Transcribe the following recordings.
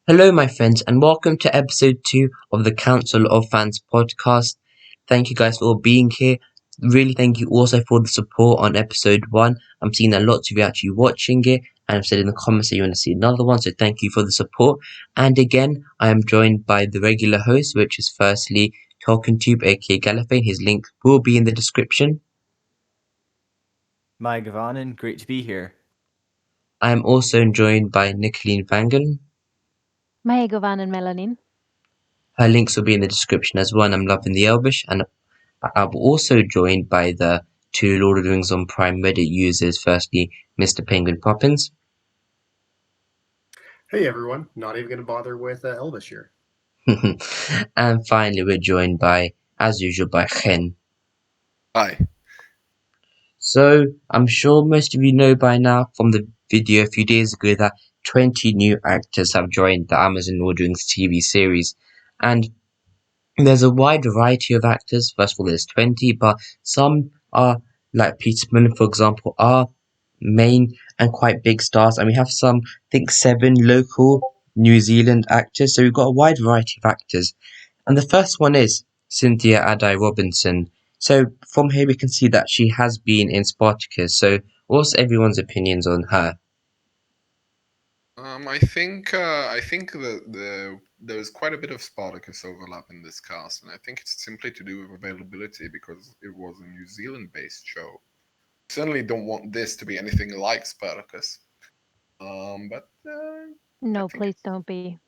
Hello, my friends, and welcome to episode 2 of the Council of Fans podcast. Thank you guys for all being here. Really, thank you also for the support on episode 1. I'm seeing that lots of you actually watching it, and I've said in the comments that you want to see another one, so thank you for the support. And again, I am joined by the regular host, which is firstly TalkingTube, aka Gallifane. His link will be in the description. Maya Gavanen, great to be here. I am also joined by Nicoline Vangen. Maya Govanen Melanin. Her links will be in the description as well, and I'm loving the Elvish, and I'm also joined by the two Lord of the Rings on Prime Reddit users. Firstly, Mr. Penguin Poppins. Hey everyone, not even going to bother with Elvis here. And finally, we're joined by, as usual, by Chen. Hi. So, I'm sure most of you know by now from the video a few days ago that 20 new actors have joined the Amazon Lord of the Rings TV series. And there's a wide variety of actors. First of all, there's 20, but some are, like Peter Mullen, for example, are main and quite big stars. And we have some, I think, 7 local New Zealand actors. So we've got a wide variety of actors. And the first one is Cynthia Adai Robinson. So from here we can see that she has been in Spartacus. So what's everyone's opinions on her? I think that there's quite a bit of Spartacus overlap in this cast, and I think it's simply to do with availability because it was a New Zealand-based show. Certainly don't want this to be anything like Spartacus. But No, please don't be.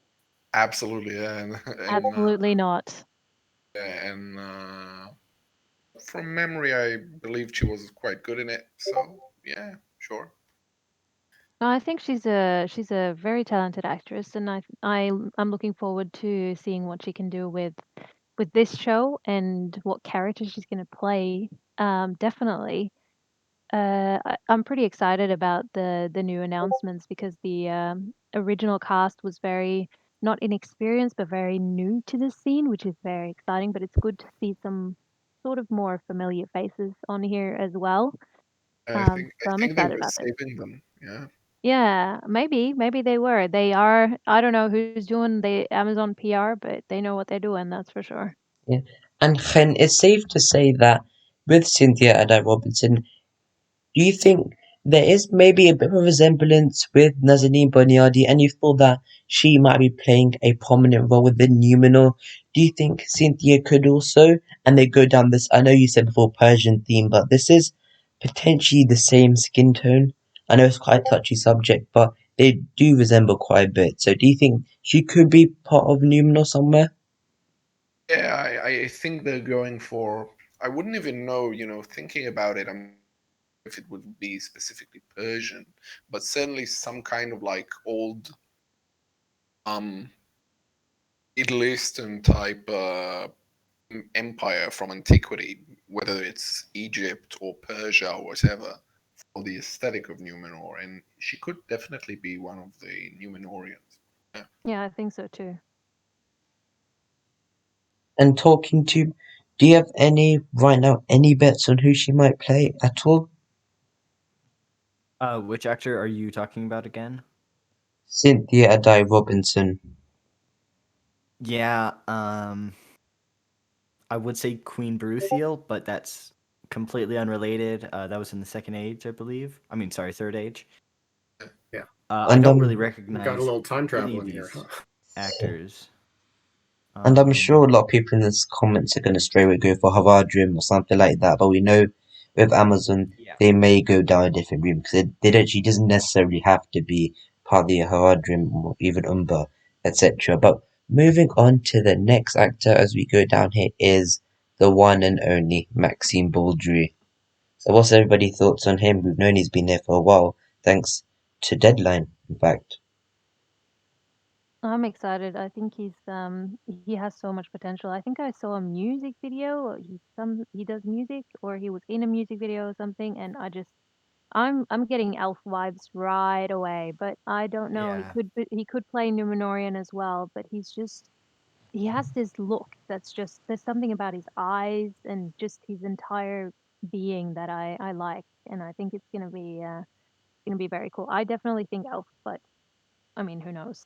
absolutely, yeah, and Absolutely not. and from memory, I believe she was quite good in it. So yeah, sure. No, I think she's a very talented actress, and I'm looking forward to seeing what she can do with this show and what character she's going to play. Definitely. I'm pretty excited about the new announcements because the original cast was very not inexperienced but very new to the scene, which is very exciting. But it's good to see some sort of more familiar faces on here as well. I So think I'm they excited were about this. saving them. Yeah. Yeah, maybe they were. They are. I don't know who's doing the Amazon PR, but they know what they're doing. That's for sure. Yeah. And Chen, it's safe to say that with Cynthia Adai Robinson, do you think there is maybe a bit of a resemblance with Nazanin Boniadi, and you feel that she might be playing a prominent role within Numenor? Do you think Cynthia could also, and they go down this, I know you said before Persian theme, but this is potentially the same skin tone. I know it's quite a touchy subject, but they do resemble quite a bit. So do you think she could be part of Numenor somewhere? Yeah, I think they're going for. I wouldn't even know, thinking about it, if it would be specifically Persian, but certainly some kind of like old, Middle Eastern type empire from antiquity, whether it's Egypt or Persia or whatever, for the aesthetic of Numenor, and she could definitely be one of the Numenorians. Yeah. Yeah, I think so too. And talking to, do you have right now, any bets on who she might play at all? Which actor are you talking about again? Cynthia Adai Robinson. Yeah, I would say Queen Beruthiel, but that's completely unrelated. That was in the Second Age, I believe. I mean, sorry, Third Age. Yeah. I don't really recognize We've got a little time travel any of in here, these huh? actors. And I'm sure a lot of people in the comments are going to straight away go for Haradrim or something like that. But we know with Amazon, Yeah. they may go down a different route because they don't. She doesn't necessarily have to be part of the Haradrim or even Umber, etc. But moving on to the next actor as we go down here is the one and only Maxine Baldry. So what's everybody's thoughts on him? We've known he's been there for a while, thanks to Deadline, in fact. I'm excited. I think he has so much potential. I think I saw a music video. He does music or he was in a music video or something, and I'm getting elf vibes right away. But I don't know. Yeah. He could play Numenorian as well, but he has this look that's just there's something about his eyes and just his entire being that I like, and I think it's gonna be very cool. I definitely think elf, but I mean, who knows?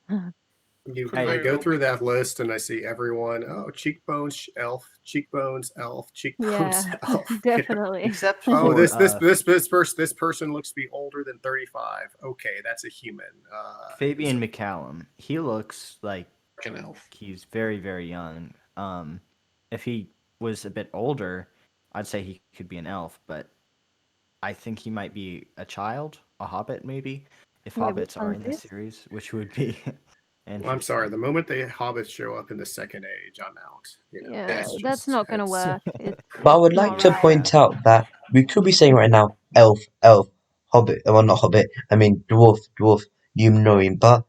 I go through that list and I see everyone. Oh, cheekbones, elf. Cheekbones, elf. Cheekbones, Yeah, elf. definitely. Except Oh, for this person looks to be older than 35. Okay, that's a human. Fabian Mccallum. He looks like An elf. he's very, very young. If he was a bit older, I'd say he could be an elf, but I think he might be a child, a hobbit maybe, if Wait, which hobbits are one's in the this? series, which would be interesting. I'm sorry. The moment the hobbits show up in the second age, I'm out. Yeah, it's that's not gonna work. It's But I would not like to right. point out that we could be saying right now, elf, hobbit, well not hobbit, I mean dwarf, you know him, but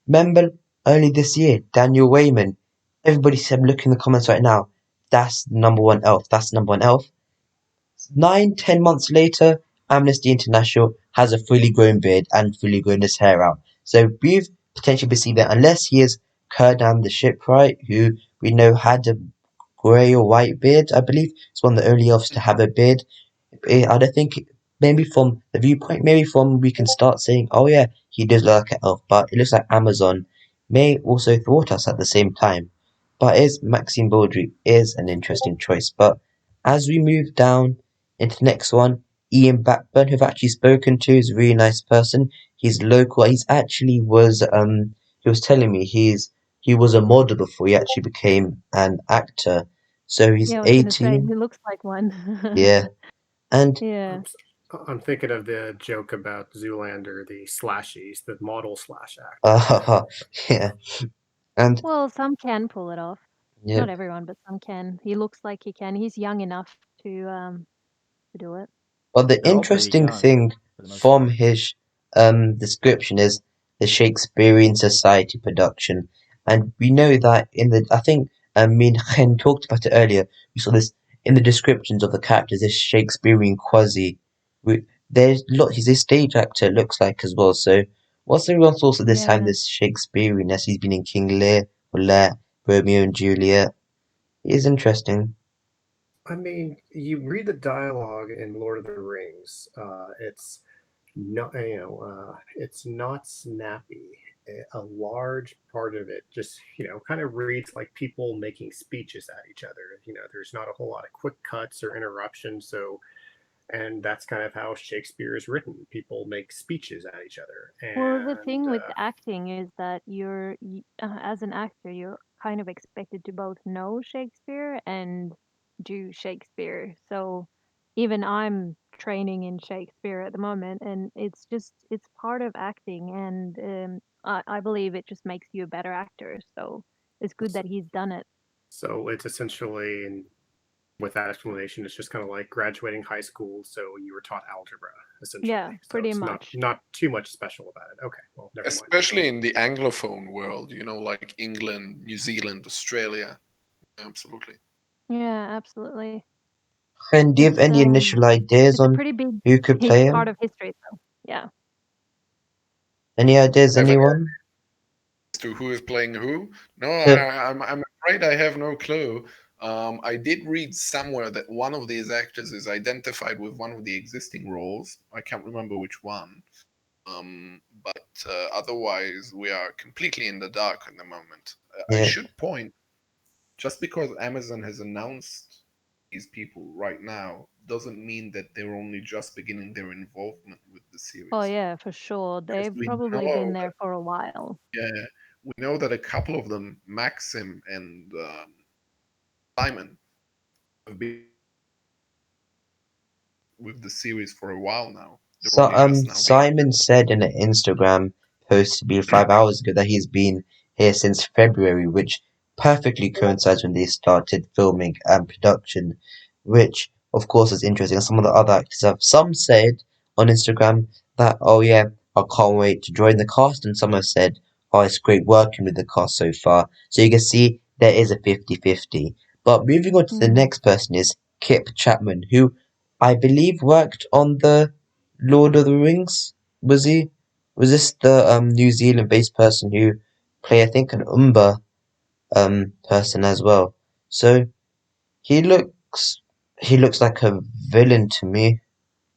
remember early this year, Daniel Weyman, everybody said look in the comments right now, that's number one elf. 9-10 months later, Amnesty International has a fully grown beard and fully grown his hair out. So we've potentially perceived that unless he is Curdam the Shipwright, who we know had a grey or white beard, I believe. It's one of the only elves to have a beard. I don't think, maybe from the viewpoint, maybe from we can start saying, oh yeah, he does look like an elf, but it looks like Amazon may also thwart us at the same time. But Maxine Baldry is an interesting choice. But as we move down into the next one, Ian Blackburn, who I've actually spoken to, is a really nice person. He's local. He was telling me he was a model before he actually became an actor. So he's Yeah, I was gonna say 18. he looks like one. Yeah. And Yeah. I'm thinking of the joke about Zoolander, the slashies, the model slash actor. yeah. And Well, some can pull it off. yeah. Not everyone, but some can. He looks like he can. He's young enough to do it. Well, the They're all pretty interesting young, thing for the most from part. his description is the Shakespearean Society production, and we know that I think me and Chen talked about it earlier. We saw this in the descriptions of the characters. This Shakespearean quasi. There's lot. He's a stage actor. It looks like as well. So, what's everyone's thoughts at this time? Yeah. This Shakespearean, as he's been in King Lear, or Lear, Romeo and Juliet. It is interesting. I mean, you read the dialogue in Lord of the Rings. It's not, it's not snappy. A large part of it just, kind of reads like people making speeches at each other. There's not a whole lot of quick cuts or interruptions. And that's kind of how Shakespeare is written. People make speeches at each other. Well, the And thing with acting is that as an actor, you're kind of expected to both know Shakespeare and do Shakespeare. So even I'm training in Shakespeare at the moment, and it's part of acting, and I believe it just makes you a better actor. So it's good that he's done it. so it's essentially, and with that explanation, it's just kind of like graduating high school. So you were taught algebra, essentially. Yeah, So pretty it's much. Not too much special about it. Okay, well, never mind. Especially in the Anglophone world, like England, New Zealand, Australia. Absolutely. Yeah, absolutely. Chen, do you have any initial ideas It's a on pretty big who could play him? part of history, though. Yeah. Any ideas, As anyone? to who is playing who? No, So- I'm afraid I have no clue. I did read somewhere that one of these actors is identified with one of the existing roles. I can't remember which one. But otherwise, we are completely in the dark at the moment. I Yeah. should point, just because Amazon has announced these people right now, doesn't mean that they're only just beginning their involvement with the series. Oh yeah, for sure. They've we probably know been there for a while. Yeah, we know that a couple of them, Maxim and Simon, have been with the series for a while now. They're So, only just now Simon said in an Instagram post to be 5 hours ago that he's been here since February, which perfectly coincides when they started filming and production, which of course is interesting. Some of the other actors have some said on Instagram that, oh yeah, I can't wait to join the cast, and some have said, oh, it's great working with the cast so far. So you can see there is a 50-50. But moving on to the next person is Kip Chapman, who I believe worked on the Lord of the Rings. Was he? Was this the New Zealand based person who played, I think, an Umber person as well? So he looks like a villain to me,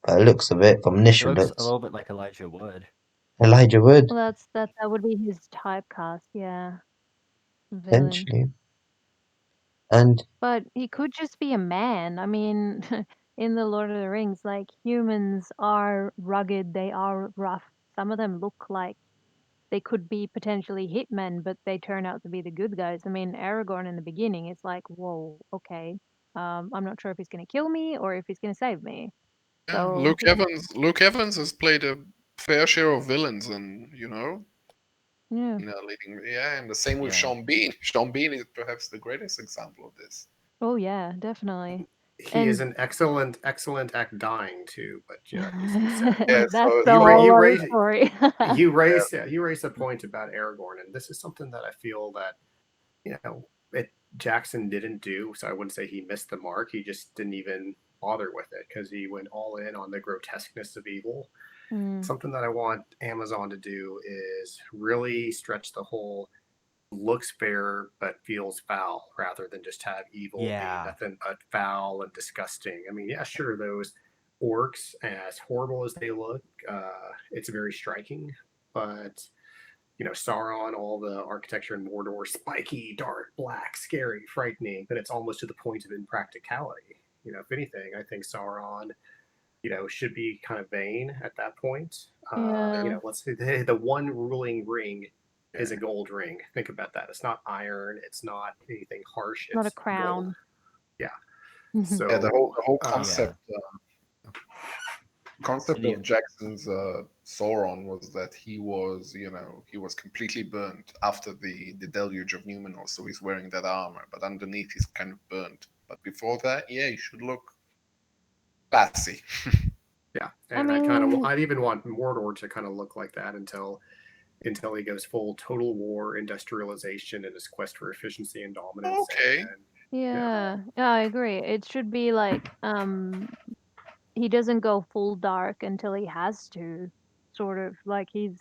by the looks of it, from He initial looks a looks. little bit like Elijah Wood. Elijah Wood. Well, that would be his typecast. Yeah. Villain. Potentially. And But he could just be a man. I mean, in the Lord of the Rings, like humans are rugged, they are rough. Some of them look like they could be potentially hitmen, but they turn out to be the good guys. I mean, Aragorn in the beginning, it's like, whoa, okay. I'm not sure if he's gonna kill me or if he's gonna save me. Yeah, So Luke Evans has played a fair share of villains, and yeah, leading. Yeah, and the same with Yeah. Sean Bean. Sean Bean is perhaps the greatest example of this. oh yeah, definitely. He is And an excellent at dying too, but he's sad. Yeah, that's so the You whole other raise story. you raise a point about Aragorn, and this is something that I feel that Jackson didn't do. So I wouldn't say he missed the mark. He just didn't even bother with it because he went all in on the grotesqueness of evil. Mm, Something that I want Amazon to do is really stretch the whole looks fair but feels foul rather than just have evil be Yeah. nothing but foul and disgusting. I mean, yeah, sure, those orcs, as horrible as they look, it's very striking, but Sauron, all the architecture in Mordor, spiky, dark, black, scary, frightening, but it's almost to the point of impracticality. If anything, I think Sauron, should be kind of vain at that point. yeah, Let's say the one ruling ring is a gold ring. Think about that. It's not iron. It's not anything harsh. not a It's gold. crown. Yeah. Mhm. Yeah, the whole uh, concept And of Jackson's Sauron was that he was completely burnt after the deluge of Numenor, so he's wearing that armor, but underneath he's kind of burnt. But before that, yeah, he should look classy. Yeah, I and mean, I'd even want Mordor to kind of look like that until he goes full total war, industrialization, and his quest for efficiency and dominance. Okay. And yeah, I agree. It should be like, he doesn't go full dark until he has to, sort of like he's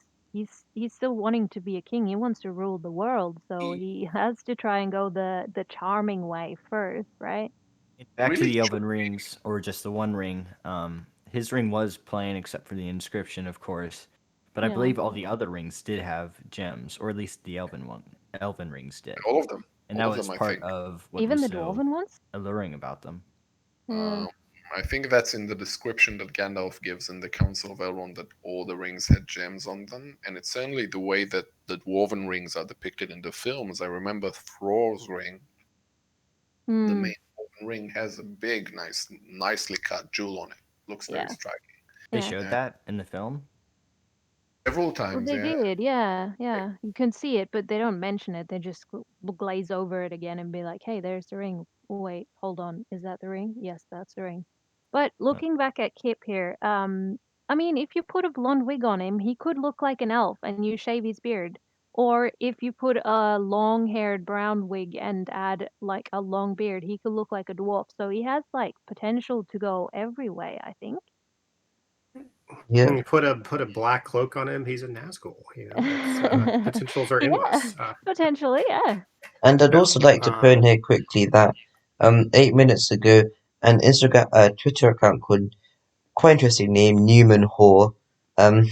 still wanting to be a king. He wants to rule the world, so he has to try and go the charming way first, right? back to Really the Elven should be. rings, or just the One Ring. His ring was plain, except for the inscription, of course. But I Yeah. believe all the other rings did have gems, or at least the Elven rings did, All of them. and All that of was them, I part think. of what Even was the so dwarven ones? alluring about them. Yeah. I think that's in the description that Gandalf gives in the Council of Elrond, that all the rings had gems on them, and it's certainly the way that the dwarven rings are depicted in the films. I remember Thror's ring. The Hmm. main dwarven ring has a big, nicely cut jewel on it. Looks very Yeah. striking. They Yeah. showed Yeah. that in the film. Several Well, times, they yeah. did, yeah. You can see it, but they don't mention it. They just glaze over it again and be like, "Hey, there's the ring." Oh, wait, hold on. Is that the ring? Yes, that's the ring. But looking back at Kip here, I mean, if you put a blonde wig on him, he could look like an elf, and you shave his beard. Or if you put a long-haired brown wig and add like a long beard, he could look like a dwarf. So he has like potential to go every way, I think. yeah, you put a black cloak on him, he's a Nazgul. It's potentials are Yeah, endless. potentially, yeah. and I'd Yeah. also like to put in here quickly that 8 minutes ago, an Instagram, Twitter account called, quite interesting name, Newman Hoare, um,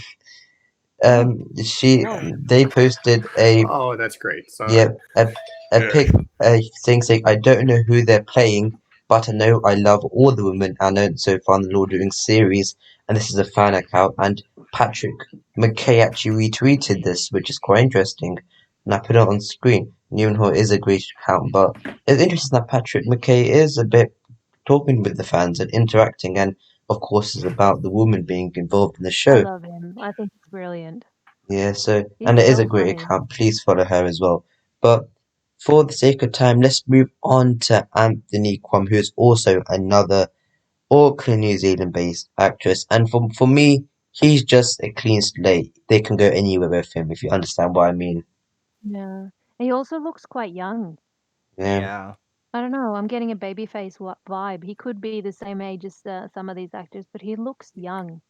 Oh, no. they posted a Oh, that's great. So yeah a Yeah. pic, a thing saying, I don't know who they're playing, but I know I love all the women I know so far in the Lord of the Rings series, and this is a fan account, and Patrick McKay actually retweeted this, which is quite interesting, and I put it on screen. Newman Hoare is a great account, but it's interesting that Patrick McKay is a bit talking with the fans and interacting, and of course is about the woman being involved in the I show. love him. I think he's brilliant. Yeah, so, He's and it is a so great funny. account. Please follow her as well. But for the sake of time, let's move on to Anthony Quam, who is also another Auckland, New Zealand-based actress. And for me, he's just a clean slate. They can go anywhere with him, if you understand what I mean. Yeah. He also looks quite young. Yeah, Yeah. I don't know. I'm getting a babyface vibe. He could be the same age as some of these actors, but he looks young.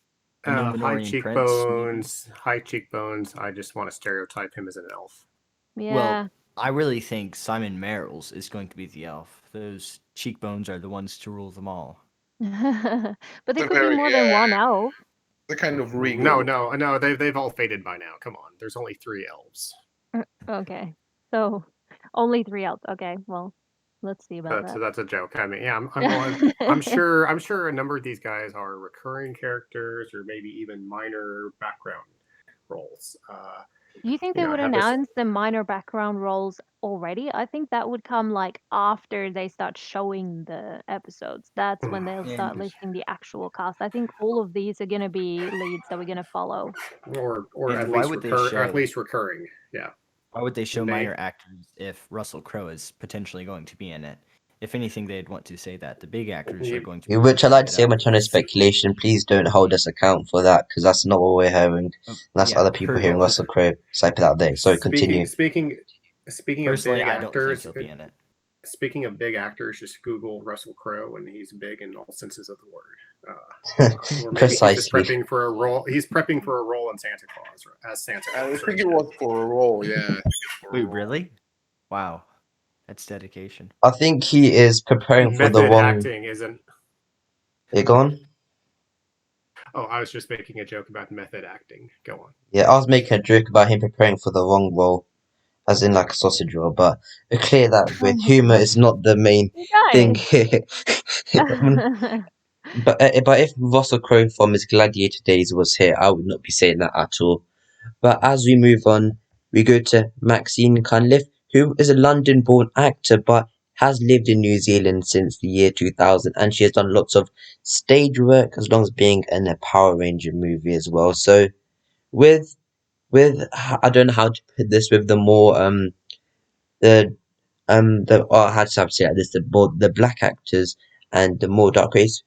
A high Numenorian prince, maybe. cheekbones. I just want to stereotype him as an elf. Yeah. Well, I really think Simon Merrills is going to be the elf. Those cheekbones are the ones to rule them all. But there The could be very, more than yeah, one elf. the kind of regal No, look. no. They've all faded by now. Come on. There's only 3 elves. Okay. So Only 3 elves. Okay, well, let's see about So that. that's a joke. I mean, yeah, I'm sure a number of these guys are recurring characters or maybe even minor background roles. Do you think You they know, would have this. announce the minor background roles already? I think that would come like after they start showing the episodes. That's when they'll start And listing the actual cast. I think all of these are gonna be leads that we're gonna follow. Or and at why least would they recur, or at show least recurring. Yeah. why would they show They- minor actors if Russell Crowe is potentially going to be in it? If anything, they'd want to say that the big actors are going to be Which I like to it say up. much on a speculation. Please don't hold us account for that because that's not what we're hearing. That's Yeah, other people hearing Russell Crowe type it out there. Sorry, continue. Speaking of Personally, big I don't think actors, he'll be in it. speaking of big actors, just Google Russell Crowe and he's big in all senses of the word. Or maybe he's just Precisely. prepping for a role. He's prepping for a role in Santa Claus as Santa I Claus. think it was for a role, yeah. I think it's for a Wait, role. really? Wow, that's dedication. I think he is preparing for the Method wrong. acting isn't. You gone? Oh, I was just making a joke about method acting. Go on. Yeah, I was making a joke about him preparing for the wrong role, as in like a sausage roll. But it's clear that Oh with my humor god. is not the main You thing guys. here. But if Russell Crowe from his Gladiator days was here, I would not be saying that at all. But as we move on, we go to Maxine Cunliffe, who is a London-born actor but has lived in New Zealand since the year 2000, and she has done lots of stage work as long as being in a Power Ranger movie as well. So with I don't know how to put this with the more how to say this, the black actors and the more dark race.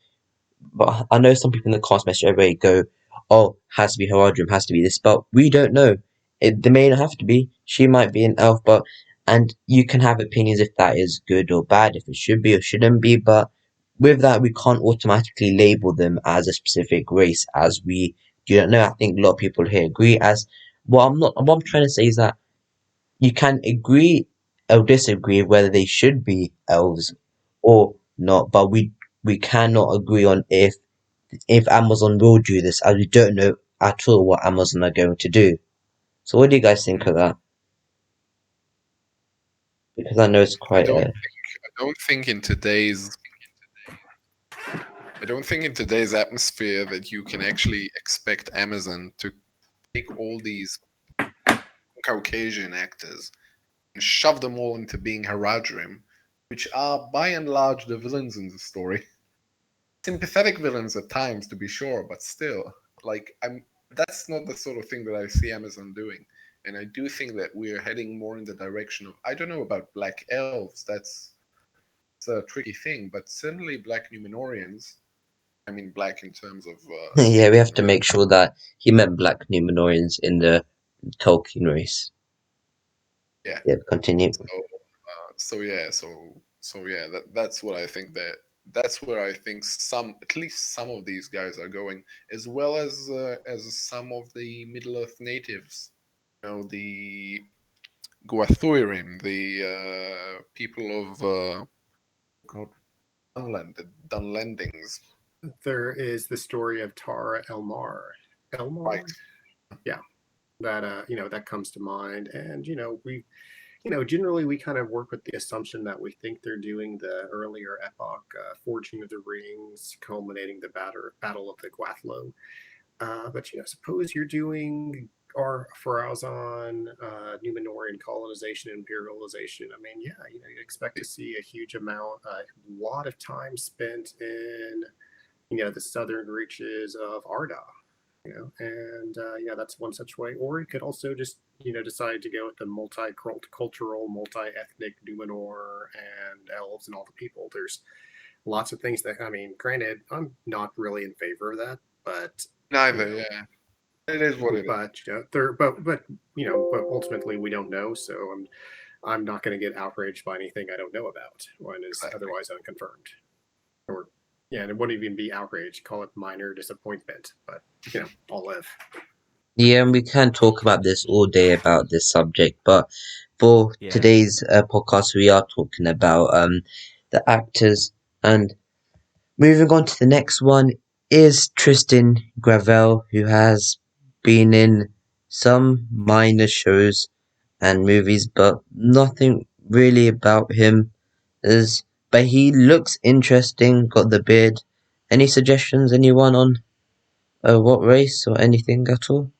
But I know some people in the cast message everybody go, "Oh, has to be Haradrim, has to be this," but we don't know. They may not have to be. She might be an elf, but and you can have opinions if that is good or bad, if it should be or shouldn't be. But with that, we can't automatically label them as a specific race, as we do not know. I think a lot of people here agree. As what I'm trying to say is that you can agree or disagree whether they should be elves or not, but we cannot agree on if Amazon will do this, as we don't know at all what Amazon are going to do. So what do you guys think of that? Because I know it's I quite don't think in today's atmosphere that you can actually expect Amazon to take all these Caucasian actors and shove them all into being Haradrim, which are by and large the villains in the story. Sympathetic villains at times, to be sure, but still, that's not the sort of thing that I see Amazon doing. And I do think that we're heading more in the direction of, I don't know about black elves, that's a tricky thing, but certainly black Numenorians, I mean black in terms of yeah, we have to skin, make sure that he meant black Numenorians in the Tolkien race. yeah. Yeah, continue. That's what I think that's where I think at least some of these guys are going, as well as some of the Middle Earth natives, the Guathurim, the people of Dunland, the Dunlendings. There is the story of Tara Elmar. Right. Yeah, that that comes to mind, and we. Generally we kind of work with the assumption that we think they're doing the earlier epoch, Forging of the Rings, culminating the Battle of the Guathlo. But suppose you're doing our Farazan, Numenorian colonization, imperialization. I mean, yeah, you expect to see a huge amount, a lot of time spent in, the southern reaches of Arda. And that's one such way. Or you could also just decide to go with the multicultural, multi-ethnic Numenor and elves and all the people. There's lots of things that, I mean, granted, I'm not really in favor of that, but Neither, yeah. It is what it is. But ultimately we don't know, so I'm not going to get outraged by anything I don't know about when it's otherwise unconfirmed. Or and it wouldn't even be outrage. Call it minor disappointment, but I'll live. Yeah, and we can talk about this all day about this subject, but for today's podcast, we are talking about the actors. And moving on to the next one is Tristan Gravel, who has been in some minor shows and movies, but nothing really about him. But he looks interesting. Got the beard. Any suggestions? Anyone on what race or anything at all?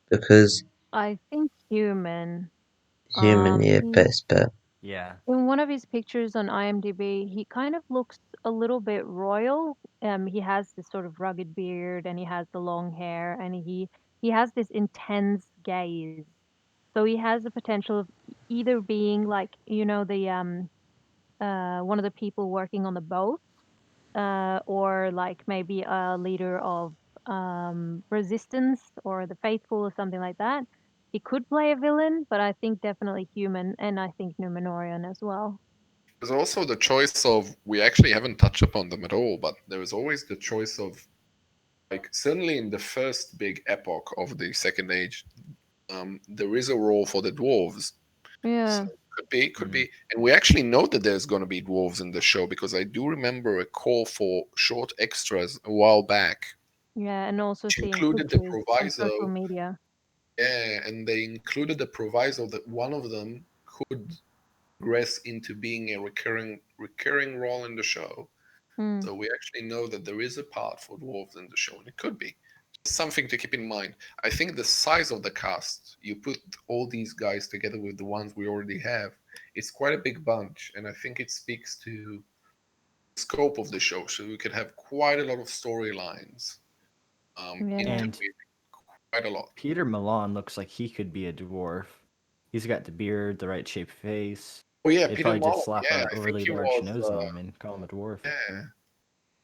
Because I think human. human, yeah, He best bet. Yeah. In one of his pictures on IMDb, he kind of looks a little bit royal. He has this sort of rugged beard, and he has the long hair, and he has this intense gaze. So he has the potential of either being like, the one of the people working on the boat, or like maybe a leader of resistance or the faithful or something like that. He could play a villain, but I think definitely human, and I think Numenorian as well. There's also the choice of, we actually haven't touched upon them at all, but there is always the choice of, like, certainly in the first big epoch of the Second Age, there is a role for the dwarves. Yeah. So could be, and we actually know that there's going to be dwarves in the show because I do remember a call for short extras a while back, Yeah, and also which seeing included the pictures on proviso. social media. Yeah, and they included the proviso that one of them could progress into being a recurring role in the show. Hmm. So we actually know that there is a part for dwarves in the show, and it could be. Just something to keep in mind. I think the size of the cast, you put all these guys together with the ones we already have, it's quite a big bunch, and I think it speaks to the scope of the show. So we could have quite a lot of storylines Yeah. And quite a lot. Peter Milan looks like he could be a dwarf. He's got the beard, the right shaped face. Oh yeah, They'd Peter probably Mullen. just slap Yeah, an I think overly he large was. nose on him and call him a dwarf. Yeah,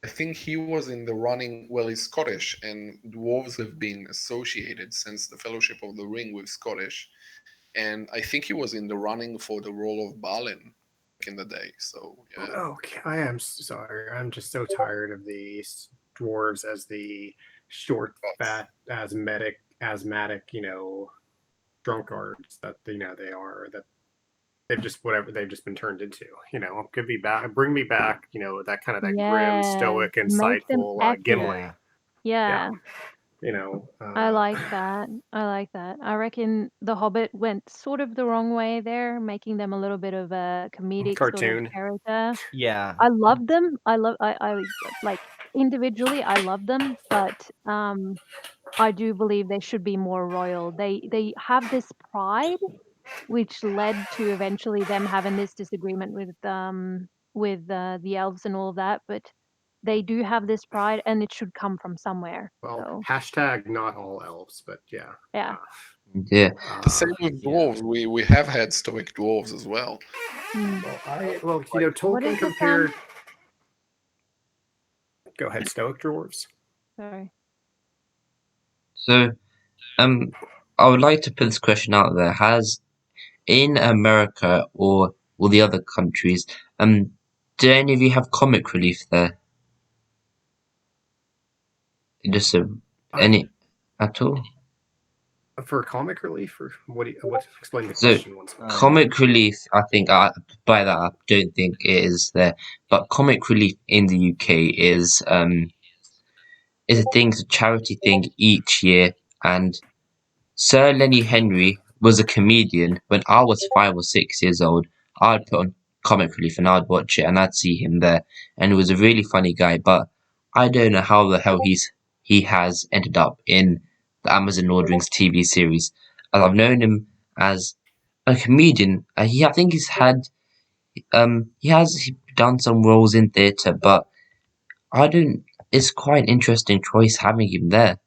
I think he was in the running. Well, he's Scottish, and dwarves have been associated since the Fellowship of the Ring with Scottish. And I think he was in the running for the role of Balin back in the day. So yeah. Okay, I am sorry. I'm just so tired of these dwarves as the short, fat, asthmatic, drunkards that they are. That they've just been turned into. Could be back. Bring me back. That kind of that grim, Yeah. stoic, Make them insightful epic. Gimli. Yeah. Yeah. I like that. I reckon The Hobbit went sort of the wrong way there, making them a little bit of a comedic sort of Cartoon. character. Yeah. I love them. I like individually I love them, but I do believe they should be more royal. They have this pride which led to eventually them having this disagreement with the elves and all of that, but they do have this pride and it should come from somewhere. Well, So hashtag not all elves, but yeah. yeah. Yeah. The same with Yeah. dwarves. We have had stoic dwarves as well. Hmm. Well, What Tolkien is the compared. Go ahead, stoic dwarves. Sorry. So, I would like to put this question out there. Has in America or all the other countries, do any of you have comic relief there? Just any at all? For comic relief, or what? Explain the So, question once more. comic relief, I think, by that, I don't think it is there. But comic relief in the UK is a thing, it's a charity thing each year. And Sir Lenny Henry was a comedian. When I was 5 or 6 years old, I'd put on comic relief and I'd watch it and I'd see him there. And he was a really funny guy. But I don't know how the hell he has ended up in the Amazon Lord of the Rings TV series. As I've known him as a comedian. I think he has done some roles in theatre, but I don't. It's quite an interesting choice having him there,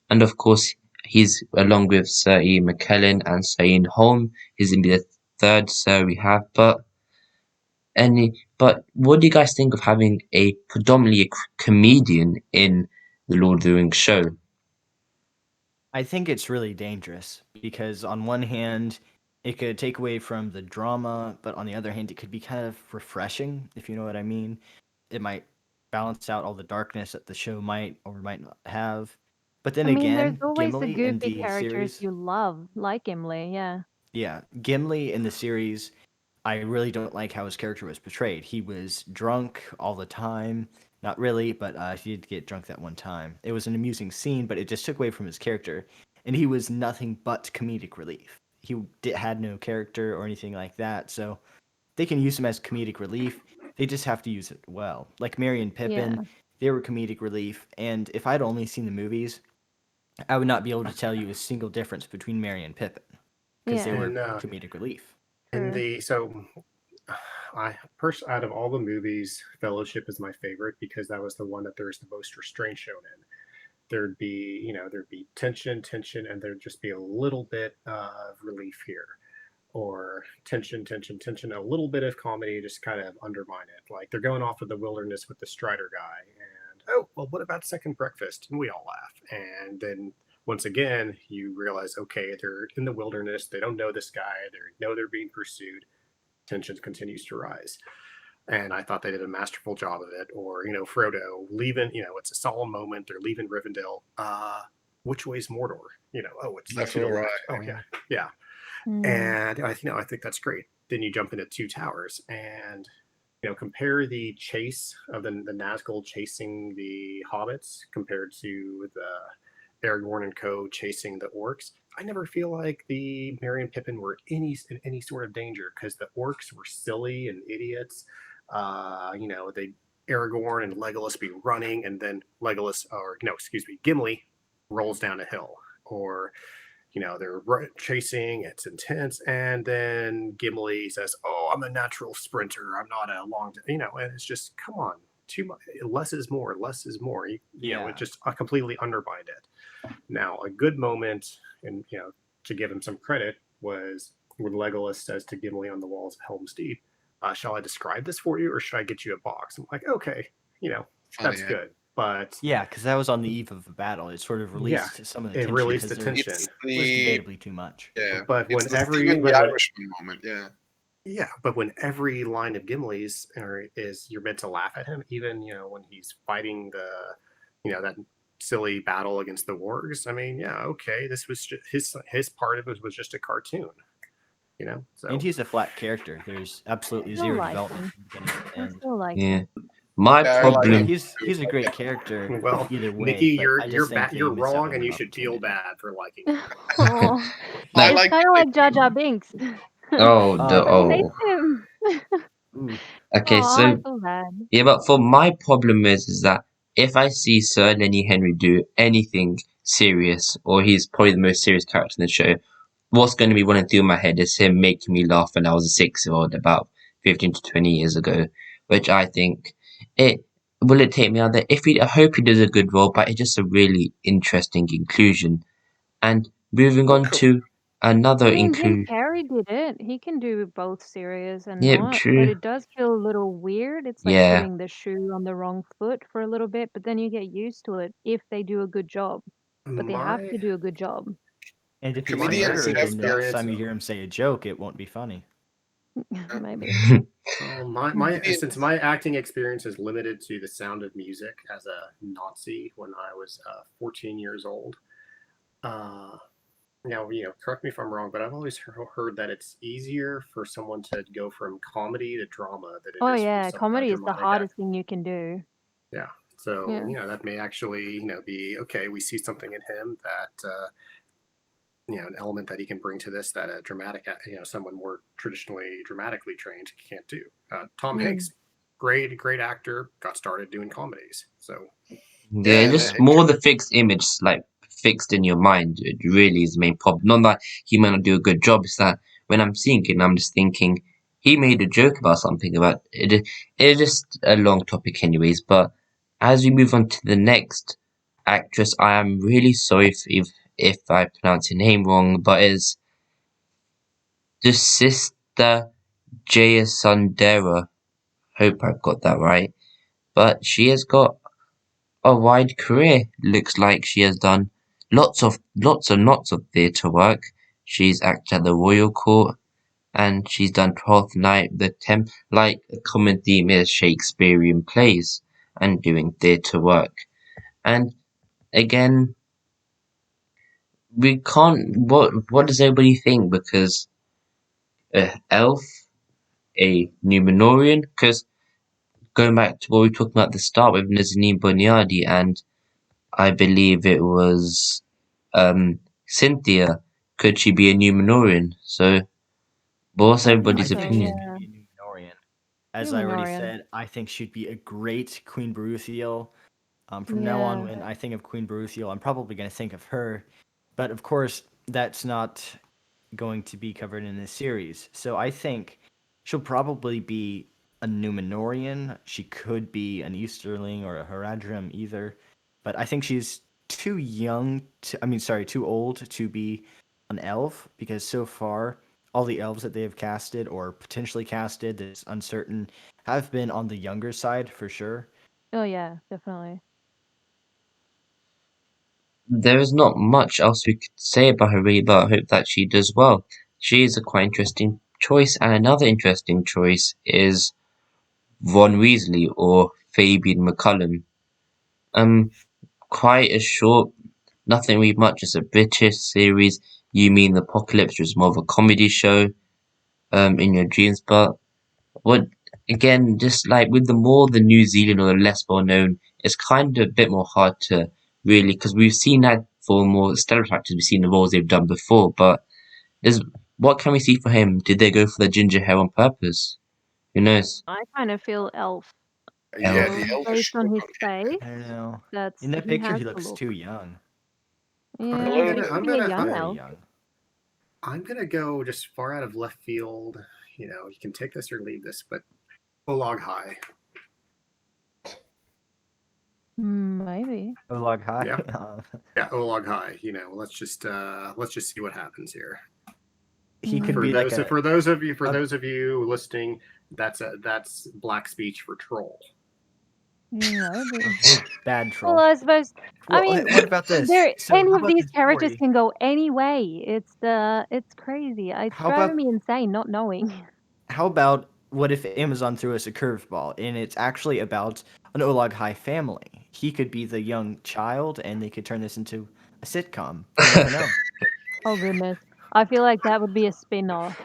and of course he's along with Sir Ian McKellen and Sir Ian Holm. He's gonna be the third Sir we have, but what do you guys think of having a predominantly a comedian in the Lord of the Rings show? I think it's really dangerous because on one hand, it could take away from the drama, but on the other hand, it could be kind of refreshing, if you know what I mean. It might balance out all the darkness that the show might or might not have. But then I mean, there's again, always the Gimli in goofy the characters series, you love, like Gimli, yeah. yeah, Gimli in the series, I really don't like how his character was portrayed. He was drunk all the time. Not really, but he did get drunk that one time. It was an amusing scene, but it just took away from his character. And he was nothing but comedic relief. had no character or anything like that. So they can use him as comedic relief. They just have to use it well. Like Merry and Pippin, Yeah. they were comedic relief. And if I'd only seen the movies, I would not be able to tell you a single difference between Merry and Pippin because they Yeah. were And comedic relief. in True. the out of all the movies, Fellowship is my favorite because that was the one that there's the most restraint shown in. There'd be tension, and there'd just be a little bit of relief here, or tension, a little bit of comedy, just kind of undermine it. Like they're going off of the wilderness with the Strider guy, and oh well, what about second breakfast? And we all laugh, and then once again you realize, okay, they're in the wilderness, they don't know this guy, they know they're being pursued. Tension continues to rise. And I thought they did a masterful job of it. Or, Frodo leaving, it's a solemn moment. They're leaving Rivendell. Which way's Mordor? It's Left to the or left. right, Oh, yeah. yeah. Mm. And I think that's great. Then you jump into Two Towers and, compare the chase of the Nazgul chasing the hobbits compared to the Aragorn and co chasing the orcs. I never feel like the Merry and Pippin were in any sort of danger because the orcs were silly and idiots. They Aragorn and Legolas be running, and then Gimli rolls down a hill, or they're chasing, it's intense, and then Gimli says, "Oh, I'm a natural sprinter. I'm not a long," and it's just, come on, too much. Less is more. Less is more. It just completely undermined it. Now, a good moment, and to give him some credit, was when Legolas says to Gimli on the walls of Helm's Deep, "Shall I describe this for you, or should I get you a box?" I'm like, okay, that's good. But yeah, because that was on the eve of the battle. It sort of released some of the tension. Released the because there tension. It's was debatably too much. Yeah, but it's when the every Stephen the Irishman moment, yeah. Yeah, but when every line of Gimli's is you're meant to laugh at him, even when he's fighting that silly battle against the wargs. I mean, yeah, okay, this was just, his part of it was just a cartoon, So And he's a flat character. There's absolutely zero development from beginning to I end. still like Yeah. him. My Yeah, I problem. like He's a great character. Well, either way, Nikki, but you're I just think they you're missed out wrong, on and an you should feel opportunity. bad for liking him. Aw. I It's like kind of like Jar Jar Binks. Oh, Everybody hates him. Ooh. Okay, Aw, so I feel bad. yeah, but for my problem is that if I see Sir Lenny Henry do anything serious, or he's probably the most serious character in the show, what's going to be running through my head is him making me laugh when I was a 6-year-old about 15 to 20 years ago, which I think will it take me out there. I hope he does a good role, but it's just a really interesting inclusion. And moving on to another I mean, Jim inclusion. Carrey did it. He can do both serious and Yeah, not, but true. it does feel a little weird. It's like Yeah. putting the shoe on the wrong foot for a little bit, but then you get used to it if they do a good job. But they have My to do a good job. And if he's Comedians serious, have then the that- next time you hear him say a joke, it won't be funny. Maybe. Since my acting experience is limited to The Sound of Music as a Nazi when I was 14 years old. Now, correct me if I'm wrong, but I've always heard that it's easier for someone to go from comedy to drama than it Oh is yeah, from comedy is the dramatic hardest thing you can do. Yeah. So, Yeah. that may actually, be, okay, we see something in him that, an element that he can bring to this that a dramatic, someone more traditionally dramatically trained can't do. Tom Hanks, great actor, got started doing comedies. So, yeah, just more the fixed image, like fixed in your mind. It really is the main problem. Not that he might not do a good job. It's that when I'm seeing it, I'm just thinking he made a joke about something about it. It's just a long topic, anyways. But as we move on to the next actress, I am really sorry if I pronounce her name wrong, but it's the sister Jayasundara. Hope I've got that right. But she has got a wide career. Looks like she has done lots and lots of theatre work. She's acted at the Royal Court, and she's done Twelfth Night, like a common theme is Shakespearean plays and doing theatre work. And again, we can't. What does everybody think? Because Elf, a Numenorian, because going back to what we were talking about at the start with Nazanin Boniadi, and I believe it was Cynthia, could she be a Numenorian? So, what's everybody's so, opinion? She could be a Numenorian. As I already Numenorian. said, I think she'd be a great Queen Baruthiel. From now on, Yeah. when I think of Queen Baruthiel, I'm probably going to think of her. But of course, that's not going to be covered in this series. So I think she'll probably be a Numenorian. She could be an Easterling or a Haradrim either. But I think she's too young too old to be an elf, because so far all the elves that they have casted or potentially casted, that's uncertain, have been on the younger side for sure. Oh yeah, definitely. There is not much else we could say about her really, but I hope that she does well. She is a quite interesting choice, and another interesting choice is Ron Weasley or Fabian Mccallum. Quite a short, nothing really much. It's a British series. You Mean the Apocalypse was more of a comedy show, in your dreams, but what again, just like with the New Zealand or the less well known, it's kind of a bit more hard to really, because we've seen that for more stellar actors, we've seen the roles they've done before, but is what can we see for him? Did they go for the ginger hair on purpose? Who knows? I kind of feel elf. Yeah, So the elvish based on his look face, I don't know. that's In that he picture, has he the looks look. too young. Yeah, Hello, but he I'm could be a gonna- young Very elf. young. I'm gonna go just far out of left field. You can take this or leave this, but Olog High. Maybe. Olog High. Yeah. Yeah, Olog High. Let's just see what happens here. He could For be those like for those of you a- those of you listening, that's black speech for troll. Maybe. big bad troll. Well, I suppose. I Well, mean, what about this? So any how of about these this characters story? can go any way. It's crazy. It's How driving about me insane not knowing. how about what if Amazon threw us a curveball and it's actually about an Olag High family? He could be the young child, and they could turn this into a sitcom. You never know. Oh goodness, I feel like that would be a spin-off.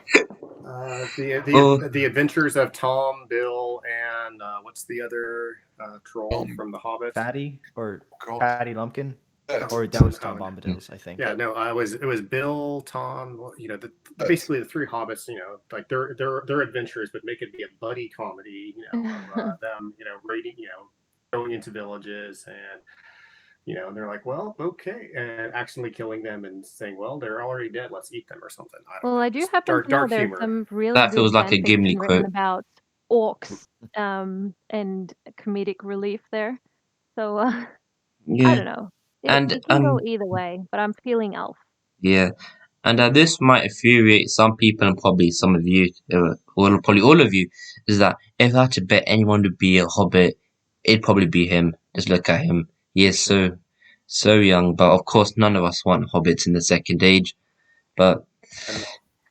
Or The Adventures of Tom, Bill, and what's the other troll from The Hobbit? Fatty or God. Fatty Lumpkin, That- or that was Tom Oh, Bombadil's, I think. Yeah, no, it was Bill, Tom. Basically the three hobbits. Like their adventures, but make it be a buddy comedy. Of them, raiding, going into villages, and they're like, well, okay, and accidentally killing them and saying, well, they're already dead. Let's eat them or something. I don't Well, know. I do Just happen to know dark there's humor. some really that good feels like a fan Gimli fiction written quote. about orcs, and comedic relief there. So I Yeah, don't know. and It can go either way, but I'm feeling elf. yeah, and this might infuriate some people and probably some of you, or probably all of you, is that if I had to bet anyone to be a hobbit, it'd probably be him. Just look at him. He is so young, but of course none of us want hobbits in the second age. But And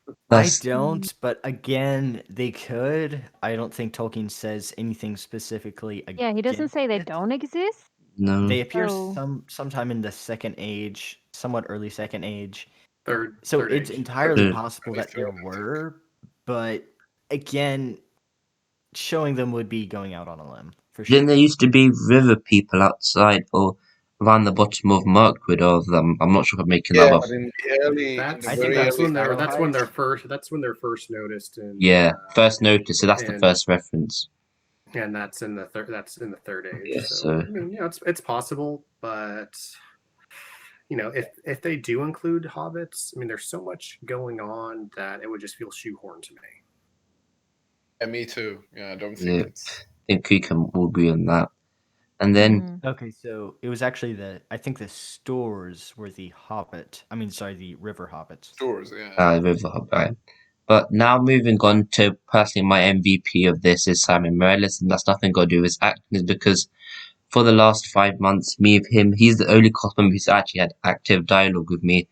I that's don't, but again, they could. I don't think Tolkien says anything specifically against Yeah, he doesn't say they it. don't exist. no. They appear So sometime in the second age, somewhat early second age. Third. So third it's age. entirely Third. possible Early that there third. were, but again, showing them would be going out on a limb for sure. Didn't there used to be river people outside or around the bottom of Mirkwood or them? I'm not sure if I'm making that yeah, up. but in the That's I think very that that's was early when they're that's when Arrowhide. they're first that's when they're first noticed in Yeah, first notice. So that's the and first reference. and that's in the third age. Yeah, So so I mean, it's possible, but if they do include hobbits, I mean, there's so much going on that it would just feel shoehorned to me. Yeah, me too. Yeah, I don't think yeah, it's. I think we can all agree on that. And then Okay, so it was actually I think the stores were the Hobbit. I mean, sorry, the River Hobbits. Stores, yeah. River Hobbit. But now moving on to personally my MVP of this is Simon Morales, and that's nothing got to do with his acting, is because for the last 5 months, me of him, he's the only cast member who's actually had active dialogue with me.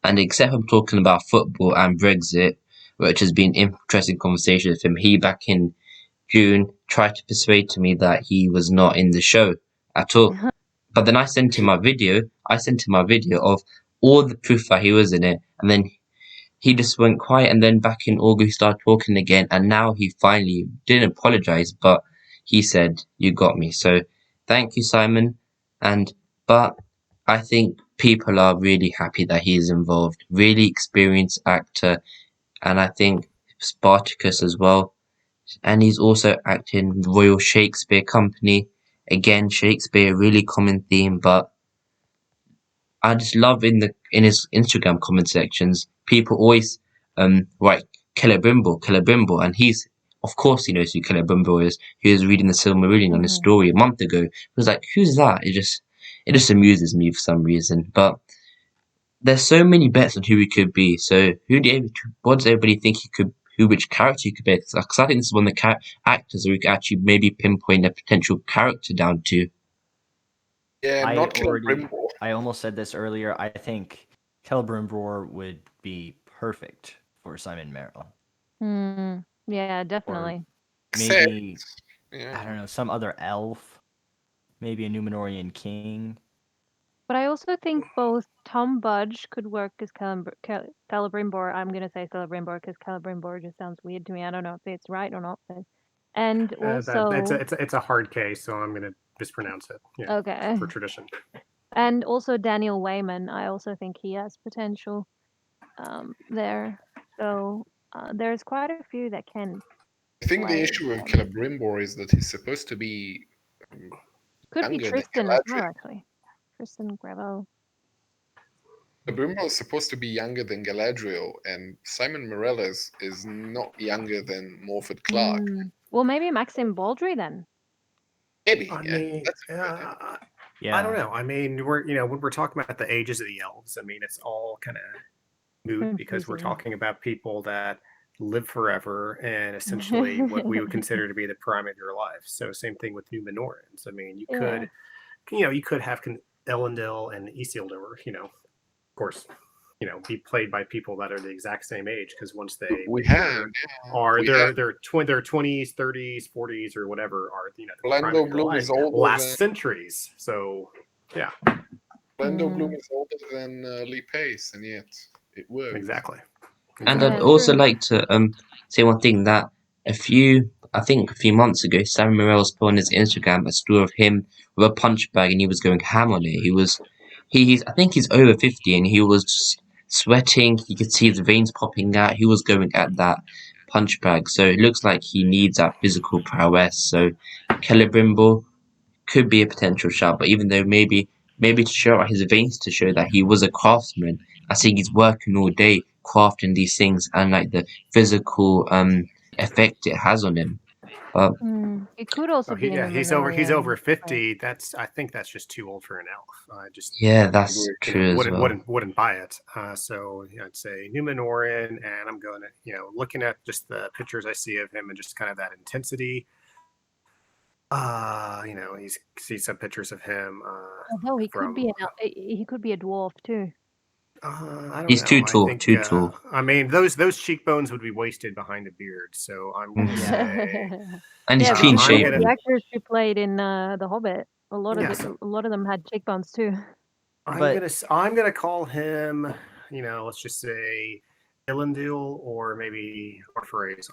And except for talking about football and Brexit, which has been interesting conversation with him, he back in June tried to persuade to me that he was not in the show at all. But then I sent him my video. I sent him my video of all the proof that he was in it, and then he just went quiet. And then back in August, he started talking again, and now he finally didn't apologize, but he said, "You got me." So thank you, Simon. But I think people are really happy that he is involved. Really experienced actor, and I think Spartacus as well. And he's also acting Royal Shakespeare Company. Again, Shakespeare, really common theme, but I just love in his Instagram comment sections, people always write Celebrimbor, and he's of course he knows who Celebrimbor is. He was reading the Silmarillion on his story a month ago. He was like, "Who's that?" It just amuses me for some reason. But there's so many bets on who he could be. So what does everybody think he could? Which character he could be? Because I think this is one of the actors where we could actually maybe pinpoint a potential character down to. Yeah, not Celebrimbor. I almost said this earlier. I think Celebrimbor would be perfect for Simon Merrill. Yeah, definitely. Maybe I don't know, some other elf. Maybe a Númenórean king. But I also think both Tom Budge could work as Celebrimbor. I'm going to say Celebrimbor because Celebrimbor just sounds weird to me. I don't know if it's right or not. But... And also... it's a hard case, so I'm going to mispronounce it. Yeah, okay. For tradition. And also Daniel Weyman. I also think he has potential there. So there's quite a few that can... I think the issue with Celebrimbor is that he's supposed to be... Could be Tristan as well, actually. Tristan Gravel. Celebrimbor is supposed to be younger than Galadriel, and Simon Morell is not younger than Morford Clark. Well, maybe Maxine Baldry then. Maybe. I don't know. I mean, when we're talking about the ages of the elves, I mean, it's all kind of moot because we're talking about people that live forever and essentially what we would consider to be the prime of your life. So same thing with Númenóreans. I mean, you could have Elendil and Isildur, of course, be played by people that are the exact same age because once they their 20s, 30s, 40s, or whatever are Orlando Bloom is older last centuries. So yeah, Orlando Bloom is older than Lee Pace, and yet it works exactly. And I'd also like to say one thing that a few months ago, Sam Morrell's put on his Instagram a story of him with a punch bag, and he was going ham on it. I think he's over 50, and he was just sweating. You could see his veins popping out. He was going at that punch bag, so it looks like he needs that physical prowess. So Celebrimbor could be a potential shout, but even though maybe to show out his veins to show that he was a craftsman, I think he's working all day crafting these things and like the physical effect it has on him. But it could also be. He's over 50. I think that's just too old for an elf. That's true. Wouldn't buy it. So I'd say Númenórean, and I'm going to looking at just the pictures I see of him and just kind of that intensity. You see some pictures of him. Although he could be a dwarf too. He's too tall. I mean, those cheekbones would be wasted behind a beard. So I'm going to say, and he's clean shaven. The actors who played in The Hobbit, a lot of them had cheekbones too. I'm gonna call him. Let's just say Elendil or maybe Orpheus.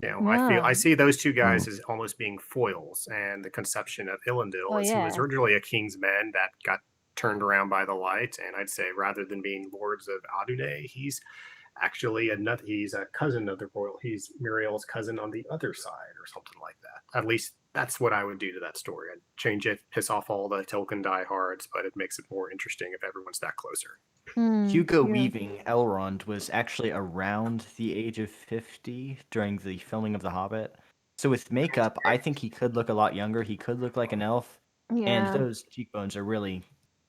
I see those two guys as almost being foils, and the conception of Elendil is he was originally a king's man that got turned around by the light, and I'd say rather than being lords of Adai, he's actually he's a cousin of the royal. He's Muriel's cousin on the other side, or something like that. At least that's what I would do to that story. I'd change it, piss off all the Tolkien diehards, but it makes it more interesting if everyone's that closer. Hugo Weaving, Elrond, was actually around the age of 50 during the filming of The Hobbit. So with makeup, I think he could look a lot younger. He could look like an elf. Yeah. And those cheekbones are really...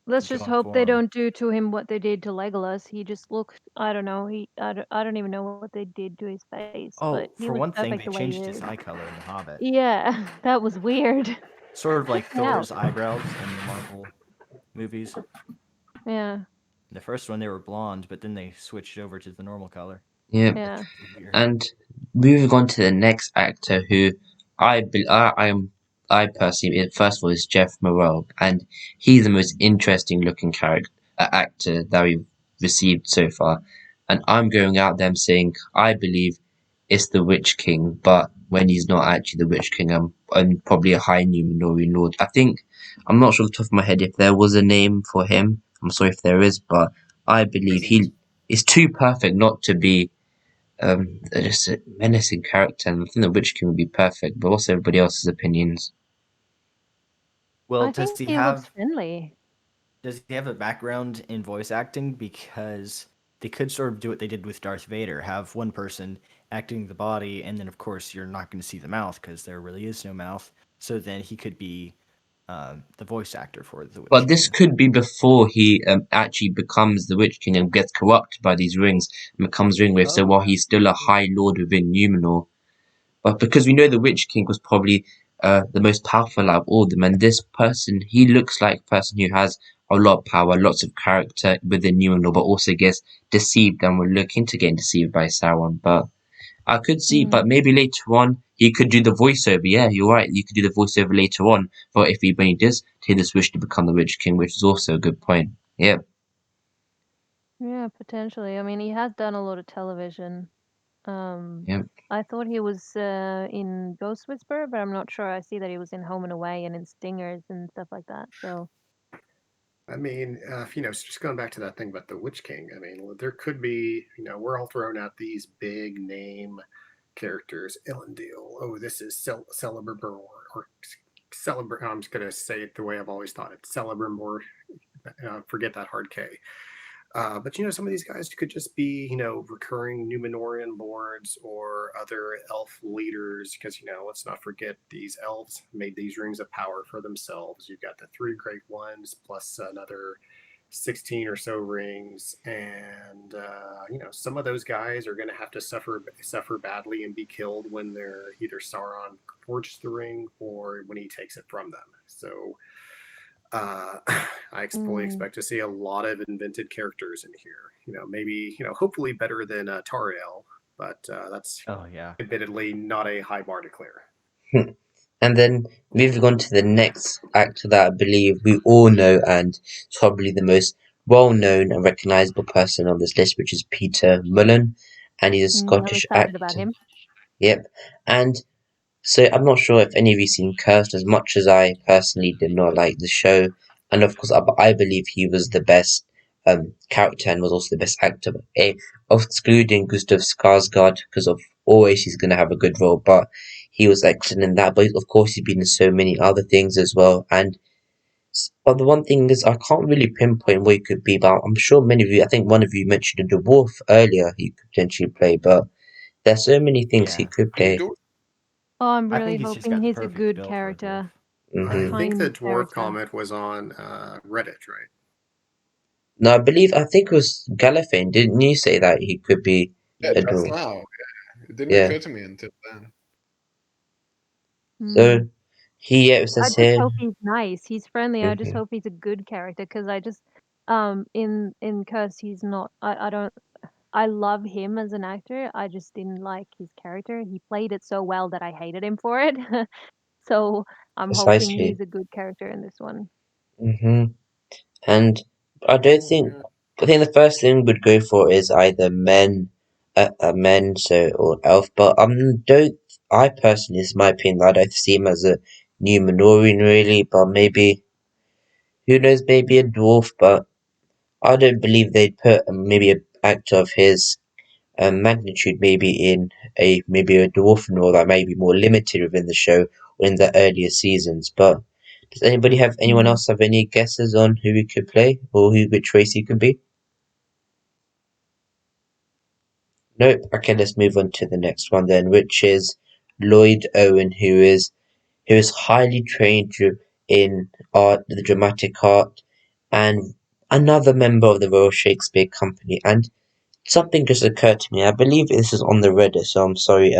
Let's just hope they don't do to him what they did to Legolas. He just looked, I don't know, I don't even know what they did to his face. Oh, but for one thing, they changed his eye color in The Hobbit. Yeah, that was weird. Sort of like Thor's eyebrows in the Marvel movies. Yeah. The first one, they were blonde, but then they switched over to the normal color. Yeah. And moving on to the next actor who I personally, first of all, is Jeff Morrell, and he's the most interesting looking actor that we've received so far. And I'm going out there saying I believe it's the Witch King, but when he's not actually the Witch King, I'm probably a high Númenórean lord. I'm not sure off the top of my head if there was a name for him. I'm sorry if there is, but I believe he is too perfect not to be just a menacing character, and I think the Witch King would be perfect. But what's everybody else's opinions? Well, I think he looks friendly. does he have a background in voice acting? Because they could sort of do what they did with Darth Vader, have one person acting the body, and then of course you're not going to see the mouth because there really is no mouth. So then he could be the voice actor for the Witch But this King. could be before he actually becomes the Witch King and gets corrupted by these rings and becomes Ringwraith. So while he's still a High Lord within Numenor, but because we know the Witch King was probably the most powerful out of all of them, and this person, he looks like a person who has a lot of power, lots of character within Numenor, but also gets deceived and will look into getting deceived by Sauron. But I could see, but maybe later on he could do the voiceover. Yeah, you're right. You could do the voiceover later on, but if he when he does take this wish to become the Witch King, which is also a good point. Yeah. Yeah, potentially. I mean, he has done a lot of television. Yeah. I thought he was in Ghost Whisperer, but I'm not sure. I see that he was in Home and Away and in Stingers and stuff like that. So, I mean, just going back to that thing about the Witch King, I mean, there could be, we're all throwing out these big name characters, Elendil. Oh, this is Celebrimbor or Celebrimbor. I'm just going to say it the way I've always thought it, Celebrimbor. Forget that hard K. But some of these guys could just be, recurring Numenorian lords or other elf leaders, because let's not forget these elves made these rings of power for themselves. You've got the 3 great ones plus another 16 or so rings, and some of those guys are going to have to suffer badly and be killed when they're either Sauron forges the ring or when he takes it from them. So I fully expect to see a lot of invented characters in here. Maybe hopefully better than Tariel, but that's admittedly not a high bar to clear. And then moving on to the next actor that I believe we all know, and probably the most well-known and recognizable person on this list, which is Peter Mullen, and he's a I'm Scottish excited about him. Yep, and so I'm not sure if any of you seen Cursed. As much as I personally did not like the show, and of course I believe he was the best character and was also the best actor, excluding Gustav Skarsgård, because of always he's gonna have a good role, but he was excellent in that. But of course he's been in so many other things as well. But the one thing is I can't really pinpoint what he could be. But I'm sure many of you, I think one of you mentioned a dwarf earlier. He could potentially play, but there's so many things he could play. Oh, I'm I really think he's just hoping got the he's a perfect good bill for a character. Mm-hmm. A I think the kind dwarf character. comment was on Reddit, right? No, I think it was Gallifreyan. Didn't you say that he could be Yeah, a just dwarf? now. Yeah. It didn't Yeah. occur to me until then. So it I says just here. hope he's nice. He's friendly. I just Mhm. hope he's a good character because I just in Curse he's not. I don't. I love him as an actor. I just didn't like his character. He played it so well that I hated him for it. So I'm hoping Precisely. he's a good character in this one. And I don't think. I think the first thing we'd go for is either men, or elf. But don't. I personally, this is my opinion. I don't see him as a Numenorian really, but maybe who knows? Maybe a dwarf. But I don't believe they'd put maybe an actor of his magnitude maybe in maybe a dwarven role that may be more limited within the show or in the earlier seasons. But does anyone else have any guesses on who he could play or which race he could be? Nope. Okay, let's move on to the next one then, which is Lloyd Owen, who is highly trained in art, the dramatic art, and another member of the Royal Shakespeare Company. And something just occurred to me. I believe this is on the Reddit, so I'm sorry,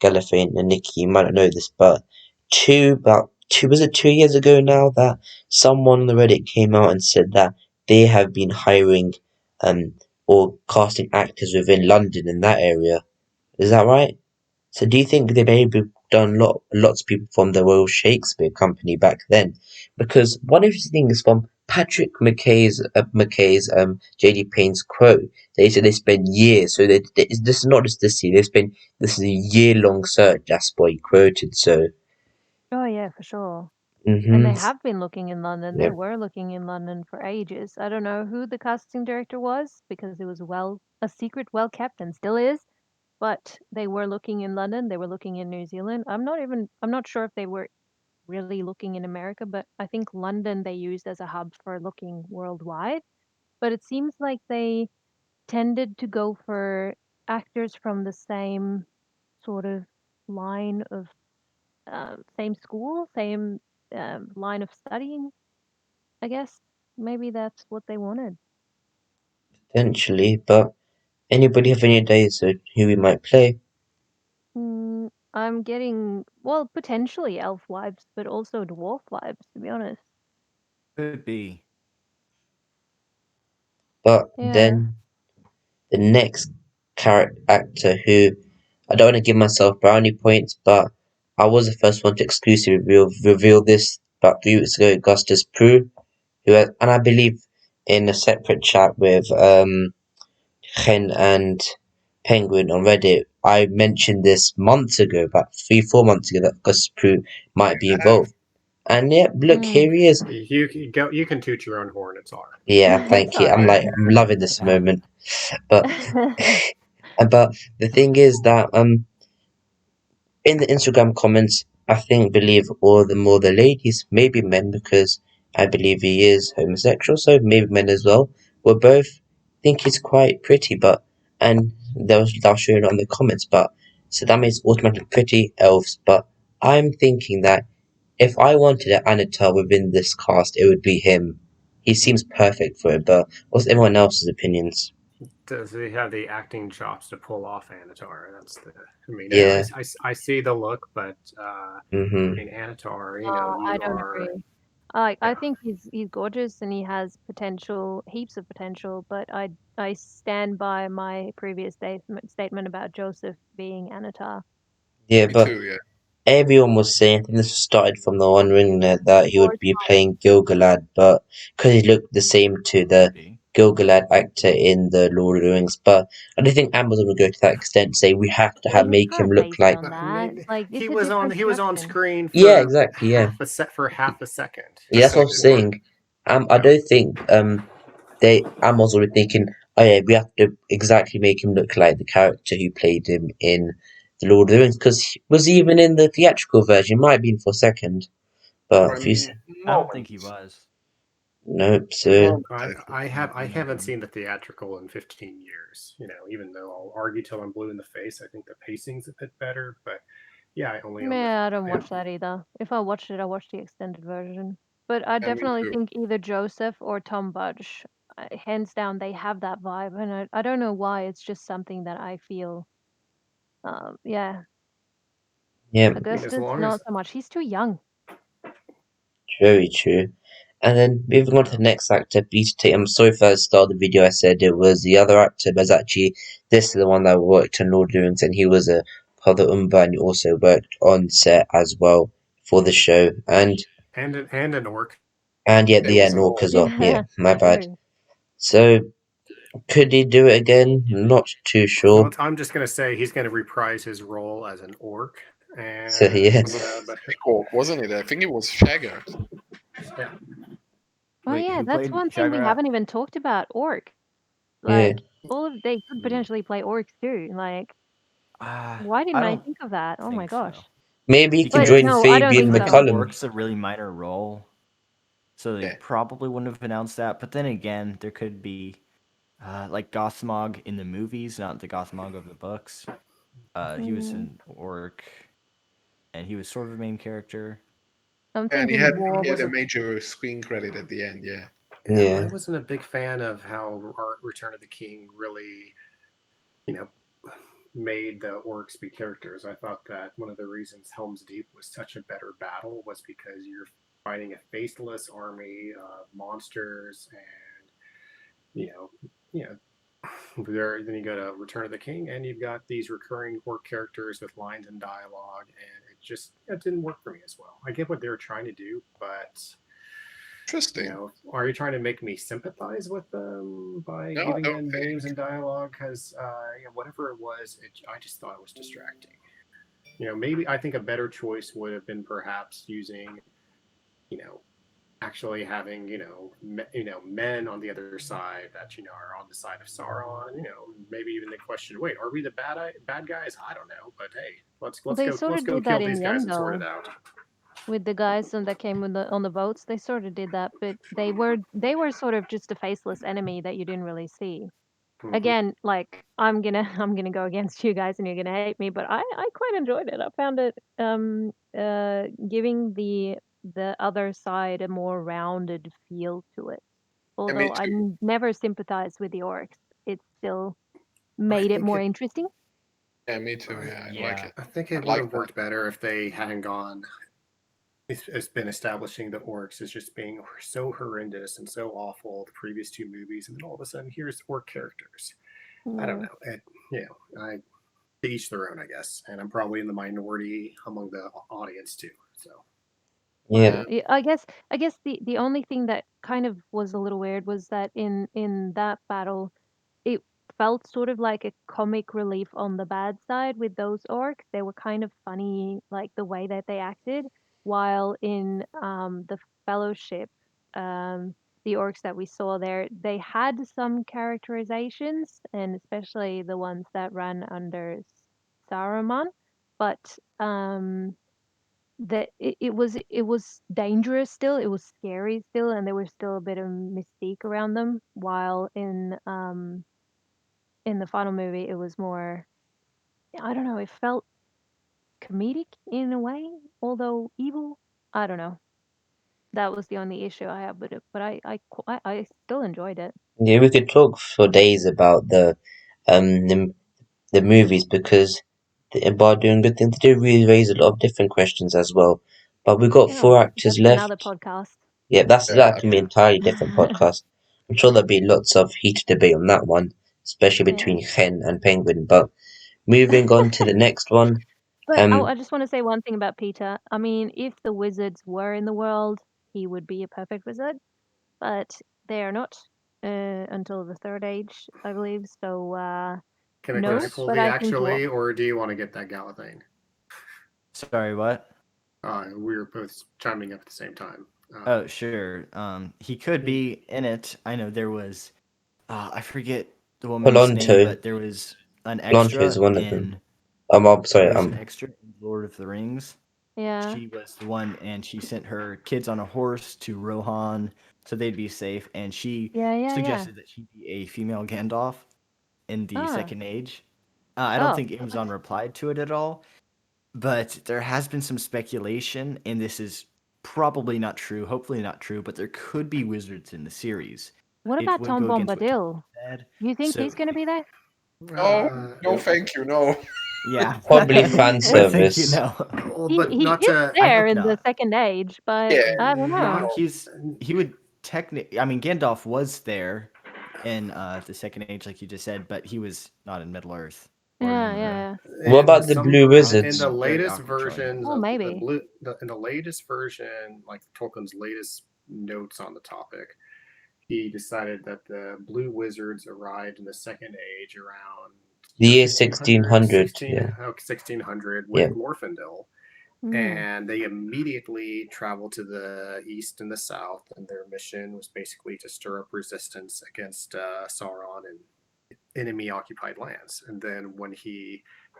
Gallifreyan and Nikki, you might not know this, but was it 2 years ago now that someone on the Reddit came out and said that they have been hiring or casting actors within London in that area. Is that right? So do you think they may have done lots of people from the Royal Shakespeare Company back then? Because one of the things from Patrick McKay's J.D. Payne's quote, they said they spent years. So this is not just this year. This is a year-long search. That's what he quoted. So Oh yeah, for sure. And they Mm-hmm. have been looking in London. They Yep. were looking in London for ages. I don't know who the casting director was because it was a secret well kept and still is. But they were looking in London. They were looking in New Zealand. I'm not sure if they were really looking in America, but I think London they used as a hub for looking worldwide. But it seems like they tended to go for actors from the same sort of line of same school, same line of studying. I guess maybe that's what they wanted. Potentially, but anybody have any ideas of who we might play? I'm getting potentially elf vibes, but also dwarf vibes. To be honest. Could be. But Yeah. then the next actor who I don't want to give myself brownie points, but I was the first one to exclusively reveal this about 3 weeks ago. Augustus Prue, and I believe in a separate chat with Chen and Penguin on Reddit, I mentioned this months ago, about 3-4 months ago, that Augustus Prue might be involved. And yeah, look, here he is. You can toot your own horn. It's all right. Yeah, thank It's you. I'm alright. loving this moment. But the thing is that in the Instagram comments, I believe all the more the ladies, maybe men, because I believe he is homosexual, so maybe men as well, were both think he's quite pretty, and they'll show it on the comments, but so that means automatically pretty elves, but I'm thinking that if I wanted an Anatar within this cast, it would be him. He seems perfect for it, but what's everyone else's opinions? Does he have the acting chops to pull off Anatar? That's the. I mean, Yeah. I see the look, but Mm-hmm. I mean, Anatar, I you don't are. agree. I Yeah. think he's gorgeous and he has potential, heaps of potential. But I stand by my previous statement about Joseph being Anatar. Yeah, Me but too, yeah. everyone was saying, I think this started from the One Ring that he Or would be playing Gilgalad, but because he looked the same to the Be. Gilgalad actor in the Lord of the Rings. But I don't think Amazon would go to that extent to say we have to they make him can't look base it like. on I that. mean, Like he it's a was on different production. screen Yeah, for exactly. Yeah, half a second. A that's what I'm second, yeah. saying. I don't think Amazon were thinking, oh yeah, we have to exactly make him look like the character who played him in the Lord of the Rings, because was he even in the theatrical version? He might have been for a second, but if you I don't think he Moments. was. nope. So Moments, I think. I haven't seen the theatrical in 15 years. Even though I'll argue till I'm blue in the face, I think the pacing's a bit better. But yeah, I only own the. Yeah, I don't Yeah. watch that either. If I watched it, I watched the extended version. But I Yeah, me definitely too. think either Joseph or Tom Budge, hands down, they have that vibe, and I don't know why. It's just something that I feel. Yeah, yeah, I mean, as Augustus, long as not so much. He's too young. very true. And then moving on to the next actor, Peter Tate. I'm sorry if I started the video I said it was the other actor, but it's actually this is the one that worked on Lord of the Rings, and he was a Father Umber, and he also worked on set as well for the show, and an orc. yeah, It was an Orc all. as well. Yeah, Yeah, my bad. true. So could he do it again? Not too Well, sure. I'm just gonna say he's gonna reprise his role as an orc, So yeah, and Was a but thick orc, wasn't it? I think it was Shagger. yeah, Oh Wait, yeah, who that's played one thing we Shagrat? haven't even talked about. Orc. yeah, Like they could potentially play orcs too. Like, why I didn't I don't think of that? Oh my think so. gosh. maybe he can But Because join no, I don't Fabian think playing an so. McCallum. orc's a really minor role, so they Yeah. probably wouldn't have announced that. But then again, there could be like Gothmog in the movies, not the Gothmog of the books. He was Mm, an orc, and he was sort of a main character. I'm And thinking I he had a wasn't. major screen credit at the end, yeah. Yeah, I Yeah, wasn't a big fan of how Return of the King really, you know, made the orcs be characters. I thought that one of the reasons Helm's Deep was such a better battle was because you're fighting a faceless army of monsters, and you know, you know. Then you go to Return of the King, and you've got these recurring orc characters with lines and dialogue, and it didn't work for me as well. I get what they were trying to do, but Interesting. are you trying to make me sympathize with them by No, I giving don't them think. names and dialogue? Because whatever it was, I just thought it was distracting. Maybe I think a better choice would have been perhaps using actually having men on the other side that are on the side of Sauron. Maybe even they question, wait, are we the bad guys? I don't know, but hey, let's Well, let's they go sort let's of go did that kill in these the guys end, and sort it though, out. with the guys that came on the boats. They sort of did that, but they were sort of just a faceless enemy that you didn't really see. Mhm. Again, like I'm gonna go against you guys, and you're gonna hate me, but I quite enjoyed it. I found it giving the other side a more rounded feel to it. Yeah, me Although I too. never sympathized with the orcs, it still I made it think more it. interesting. Yeah, me too. I, Yeah, I like Yeah. it. I think I it would like have that. worked better if they hadn't gone. It's been establishing the orcs as just being so horrendous and so awful the previous two movies, and then all of a sudden here's orc characters. I don't Yeah. know. I to each their own, I guess, and I'm probably in the minority among the audience too. So Yeah, Yeah, I guess the only thing that kind of was a little weird was that in that battle, it felt sort of like a comic relief on the bad side with those orcs. They were kind of funny, like the way that they acted, while in the Fellowship, um, the orcs that we saw there, they had some characterizations, and especially the ones that ran under Saruman, but that it was dangerous still, it was scary still, and there was still a bit of mystique around them, while in the final movie it was more, I don't know, it felt comedic in a way, although evil. I don't know, that was the only issue I have with it, but I still enjoyed it. yeah, we could talk for days about um the, the movies because by doing good things, they do really raise a lot of different questions as well. But we've got Yeah, four actors that's for another left. podcast. Yeah, that Yeah, can be an entirely different podcast. I'm sure there'll be lots of heated debate on that one, especially Yeah. between Ken and Penguin. But moving on to the next one, But I um, just want to say one thing about Peter. I mean, if the wizards were in the world, he would be a perfect wizard, but they are not until the third age, I believe. So can I no, Yes. pull but the I think you are. actually, or do you want to get that Galathane? Sorry, what? We were both chiming up at the same time. Oh, sure. He could Mm. be in it. I know there was, I forget the woman's name, Polanto. but there was an Polanto is extra one of them. in I'm there sorry. was an extra in Lord of the Rings. Yeah, She was the one, and she sent her kids on a horse to Rohan so they'd be safe. And she yeah, yeah, yeah. suggested that she be a female Gandalf in the Ah, Second Age. I don't oh, think Amazon replied to it at all, but there has been some speculation, and this is probably not true, hopefully not true, but there could be wizards in the series. what It about would Tom go against what Tolkien Bombadil? said. You think So, he's gonna be there? No, no, Well, thank you, no. yeah. Probably fan No, thank you, service. no. but He not is to. I there hope in the not. second age, but Yeah, I don't Yeah, know. no. he would technically. I mean, Gandalf was there in the Second Age, like you just said, but he was not in Middle Earth or Yeah, Numenor. yeah, yeah. What In about the some Blue in Wizards? the Very latest awkward choice. versions Well, of maybe. in the latest version, like Tolkien's latest notes on the topic, he decided that the blue wizards arrived in the second age around The year year 1500, 1600. Yeah, 1600 yeah. with Glorfindel. Mm. And they immediately traveled to the east and the south, and their mission was basically to stir up resistance against Sauron and enemy occupied lands. And then when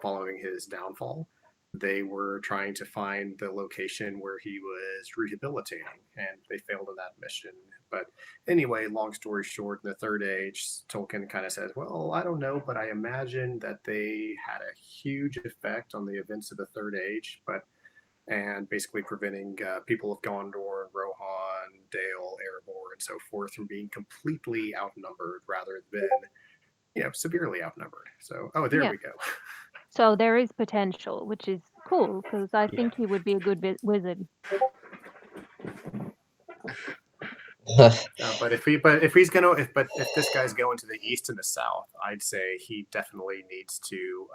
following his downfall, they were trying to find the location where he was rehabilitating, and they failed in that mission. But anyway, long story short, in the Third Age, Tolkien kind of says, well, I don't know, but I imagine that they had a huge effect on the events of the Third Age, and basically preventing people of Gondor and Rohan, Dale, Erebor, and so forth from being completely outnumbered rather than severely outnumbered. So, there Yeah. we go. So there is potential, which is cool because I Yeah. think he would be a good wizard. If this guy's going to the east and the south, I'd say he definitely needs to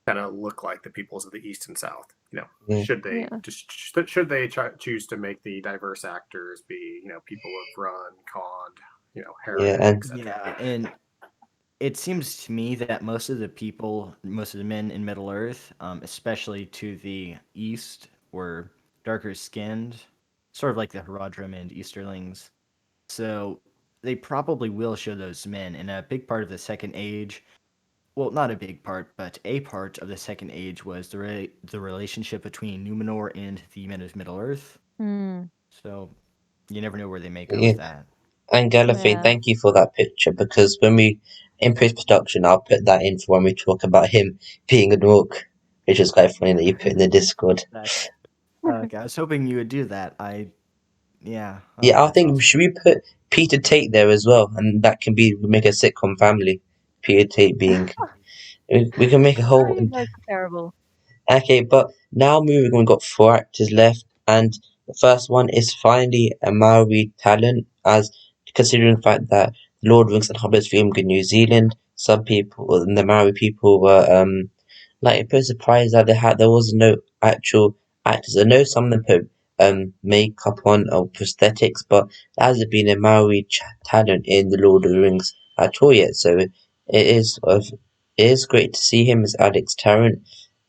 kind of look like the peoples of the east and south. Yeah. Yeah. Should they choose to make the diverse actors be people of Run, Cond, Yeah, Harren, and etc. Yeah, and it seems to me that most of the men in Middle Earth, especially to the east, were darker skinned sort of like the Haradrim and Easterlings. So they probably will show those men. And a big part of the Second Age, well, not a big part, but a part of the Second Age was the relationship between Numenor and the men of Middle Earth. Hmm. So you never know where they may go Yeah. with that. And Gallifrey, Yeah. thank you for that picture, because when we, in post-production, I'll put that in for when we talk about him being an orc, which is quite funny that you put in the Discord. Okay, I was hoping you would do that. Yeah. Yeah, I That's think, awesome. should we put Peter Tate there as well? And that can be, make a sitcom family. Peter Tate being, we can make a Oh, whole, you guys are terrible. okay, but now moving on, we've got 4 actors left, and the first one is finally a Maori talent, as considering the fact that Lord of the Rings and Hobbits filmed in New Zealand, some people, the Maori people were, like a bit surprised that there was no actual actors. I know some of them put makeup on or prosthetics, but there hasn't been a Maori talent in the Lord of the Rings at all yet. So it is great to see him as Alex Tarrant,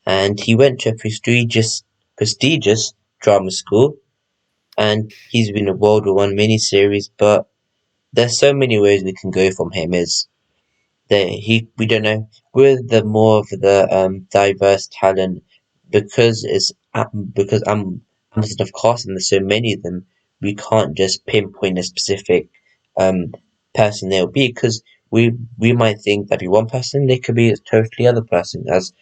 and he went to a prestigious drama school, and he's been a World War One miniseries. But there's so many ways we can go from him. Is we don't know, with the more of the diverse talent, because because I'm sort of cast and there's so many of them, we can't just pinpoint a specific um person they'll be, because we might think that'd be one person, they could be a totally other person, as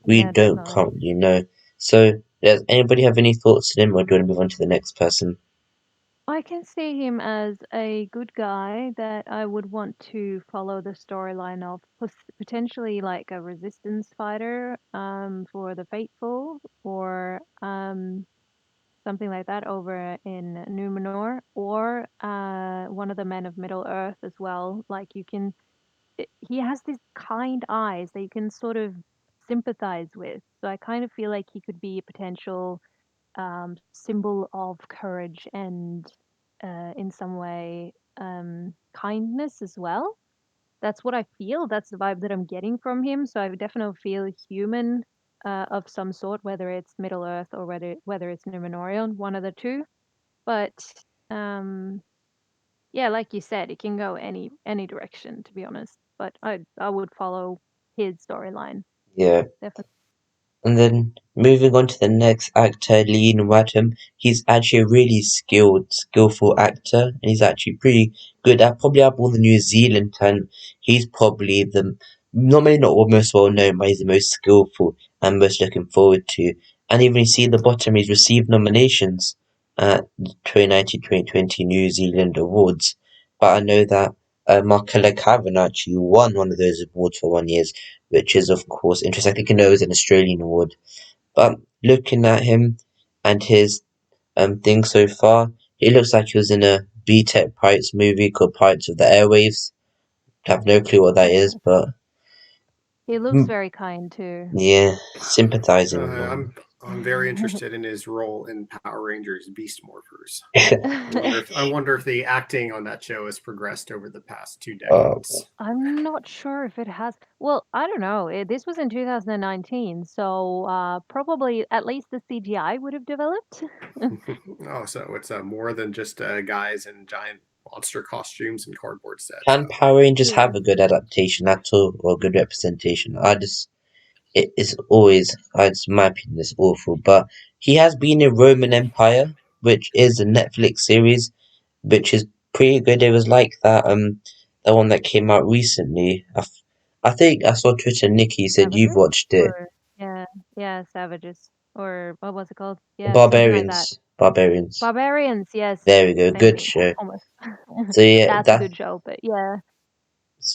we Yeah, don't definitely. currently know. So does anybody have any thoughts on him, or do you want to move on to the next person? I can see him as a good guy that I would want to follow the storyline of, potentially like a resistance fighter for the Faithful, or something like that over in Numenor, or one of the men of Middle Earth as well. Like he has these kind eyes that you can sort of sympathize with. So I kind of feel like he could be a potential symbol of courage and, in some way, kindness as well. That's what I feel. That's the vibe that I'm getting from him. So I definitely feel human, of some sort, whether it's Middle Earth or whether it's Numenorian, one of the two. But um, yeah, like you said, it can go any direction, to be honest. But I would follow his storyline, Yeah. definitely. And then moving on to the next actor, Lean Wadham. He's actually a really skillful actor, and he's actually pretty good at, probably out of all the New Zealand talent, he's probably the, not maybe not most well known, but he's the most skillful and most looking forward to. And even you see at the bottom, he's received nominations at the 2019-2020 New Zealand Awards. But I know that Markella Cavan actually won one of those awards for 1 year, which is of course interesting. I think he knows an Australian award. But looking at him and his thing so far, it looks like he was in a B-Tech Pirates movie called Pirates of the Airwaves. I have no clue what that is, but He looks very kind too. yeah, sympathizing with him. I'm very interested in his role in Power Rangers Beast Morphers. I wonder if the acting on that show has progressed over the past 2 uh, decades. I'm not sure if it has. Well, I don't know. This was in 2019, so probably at least the CGI would have developed. Oh, so it's more than just guys in giant monster costumes and cardboard sets. can Power Rangers Yeah. have a good adaptation at all, or a good representation? It is always, it's my opinion, it's awful. But he has been in Roman Empire, which is a Netflix series, which is pretty good. It was like that the one that came out recently. I think I saw Twitter. Nikki said you've Savages? watched it. Or yeah, yeah, Savages. Or what was it called? Yeah, something like that. Barbarians. Barbarians, yes. There we go. Same Good thing, show. almost. So yeah, That's a good show, but yeah.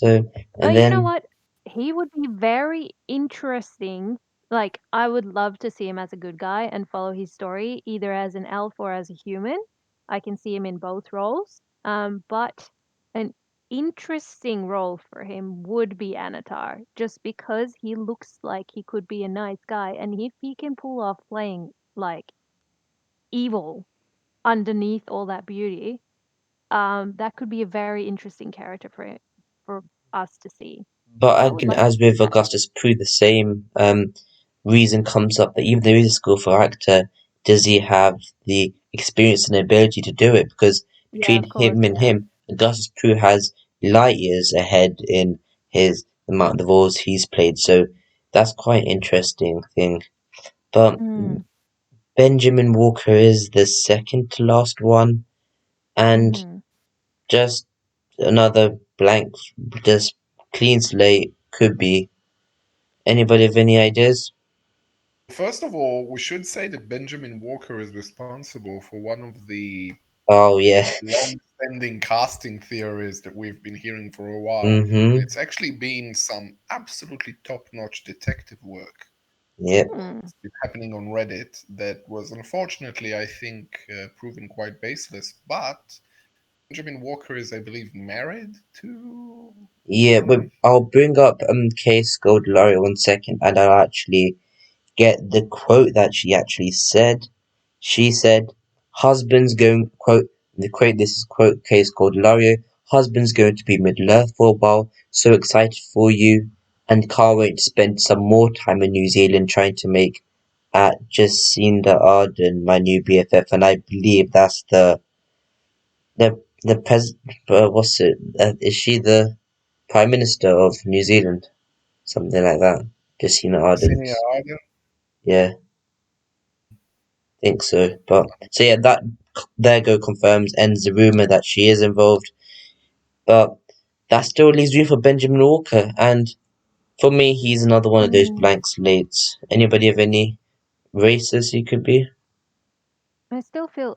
and You know then what? He would be very interesting. Like, I would love to see him as a good guy and follow his story, either as an elf or as a human. I can see him in both roles. But an interesting role for him would be Anatar, just because he looks like he could be a nice guy, and if he can pull off playing like evil underneath all that beauty, that could be a very interesting character for us to see. So I But would again, like to as see with that. Augustus Pooh, the same reason comes up that even though he's a skillful actor, does he have the experience and ability to do it, because Yeah, between of course. him and him, Augustus Crew has light years ahead in his the amount of roles he's played. So that's quite an interesting thing. But Mm, Benjamin Walker is the second to last one, and mhm. just another blank, just clean slate could be. Anybody have any ideas? First of all, we should say that Benjamin Walker is responsible for one of the Oh yeah. long-standing casting theories that we've been hearing for a while. Mm-hmm. It's actually been some absolutely top-notch detective work Yep. Mm. that's been happening on Reddit that was unfortunately, I think, proven quite baseless. But Benjamin Walker is, I believe, married to Yeah, but someone. I'll bring up Case Gold Laurie 1 second, and I'll actually get the quote that she actually said. She said, "Husband's going quote the quote. This is quote Case Gold Laurie. Husband's going to be Middle Earth for a while. So excited for you, and can't wait to spend some more time in New Zealand trying to make Jacinda Ardern my new BFF." And I believe that's the pres. What's it? Is she the Prime Minister of New Zealand? Something like that. Jacinda Ardern. Senior Ardern. Yeah, think so. But so yeah, that there go confirms ends the rumor that she is involved. But that still leaves room for Benjamin Walker, and for me, he's another one of those Mm. blank slates. Anybody have any races he could be?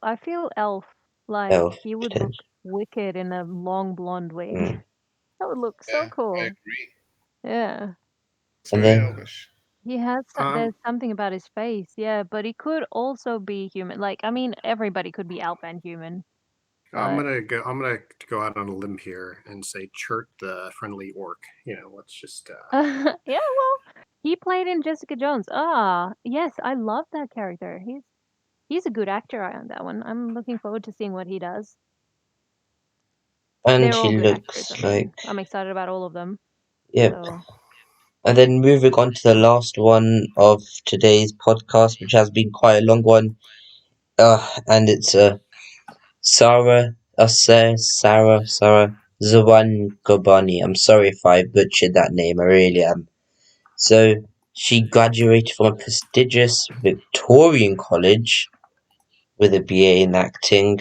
I feel Elf, like Elf he would look potential. wicked in a long blonde wig. Mm. That would look so Yeah, I cool. agree. Yeah. It's And very then elvish. He has Um, there's something about his face, yeah, but he could also be human. Like, I mean, everybody could be elf and human, I'm but gonna go. I'm gonna go out on a limb here and say Chert the friendly orc. Let's just. yeah, well, he played in Jessica Jones. Ah, yes, I love that character. He's a good actor on that one. I'm looking forward to seeing what he does. and They're all he good actors. I looks mean, like I'm excited about all of them. yep. So, And then moving on to the last one of today's podcast, which has been quite a long one. And it's Sarah Zawan Gobani. I'm sorry if I butchered that name, I really am. So, she graduated from a prestigious Victorian college with a BA in acting,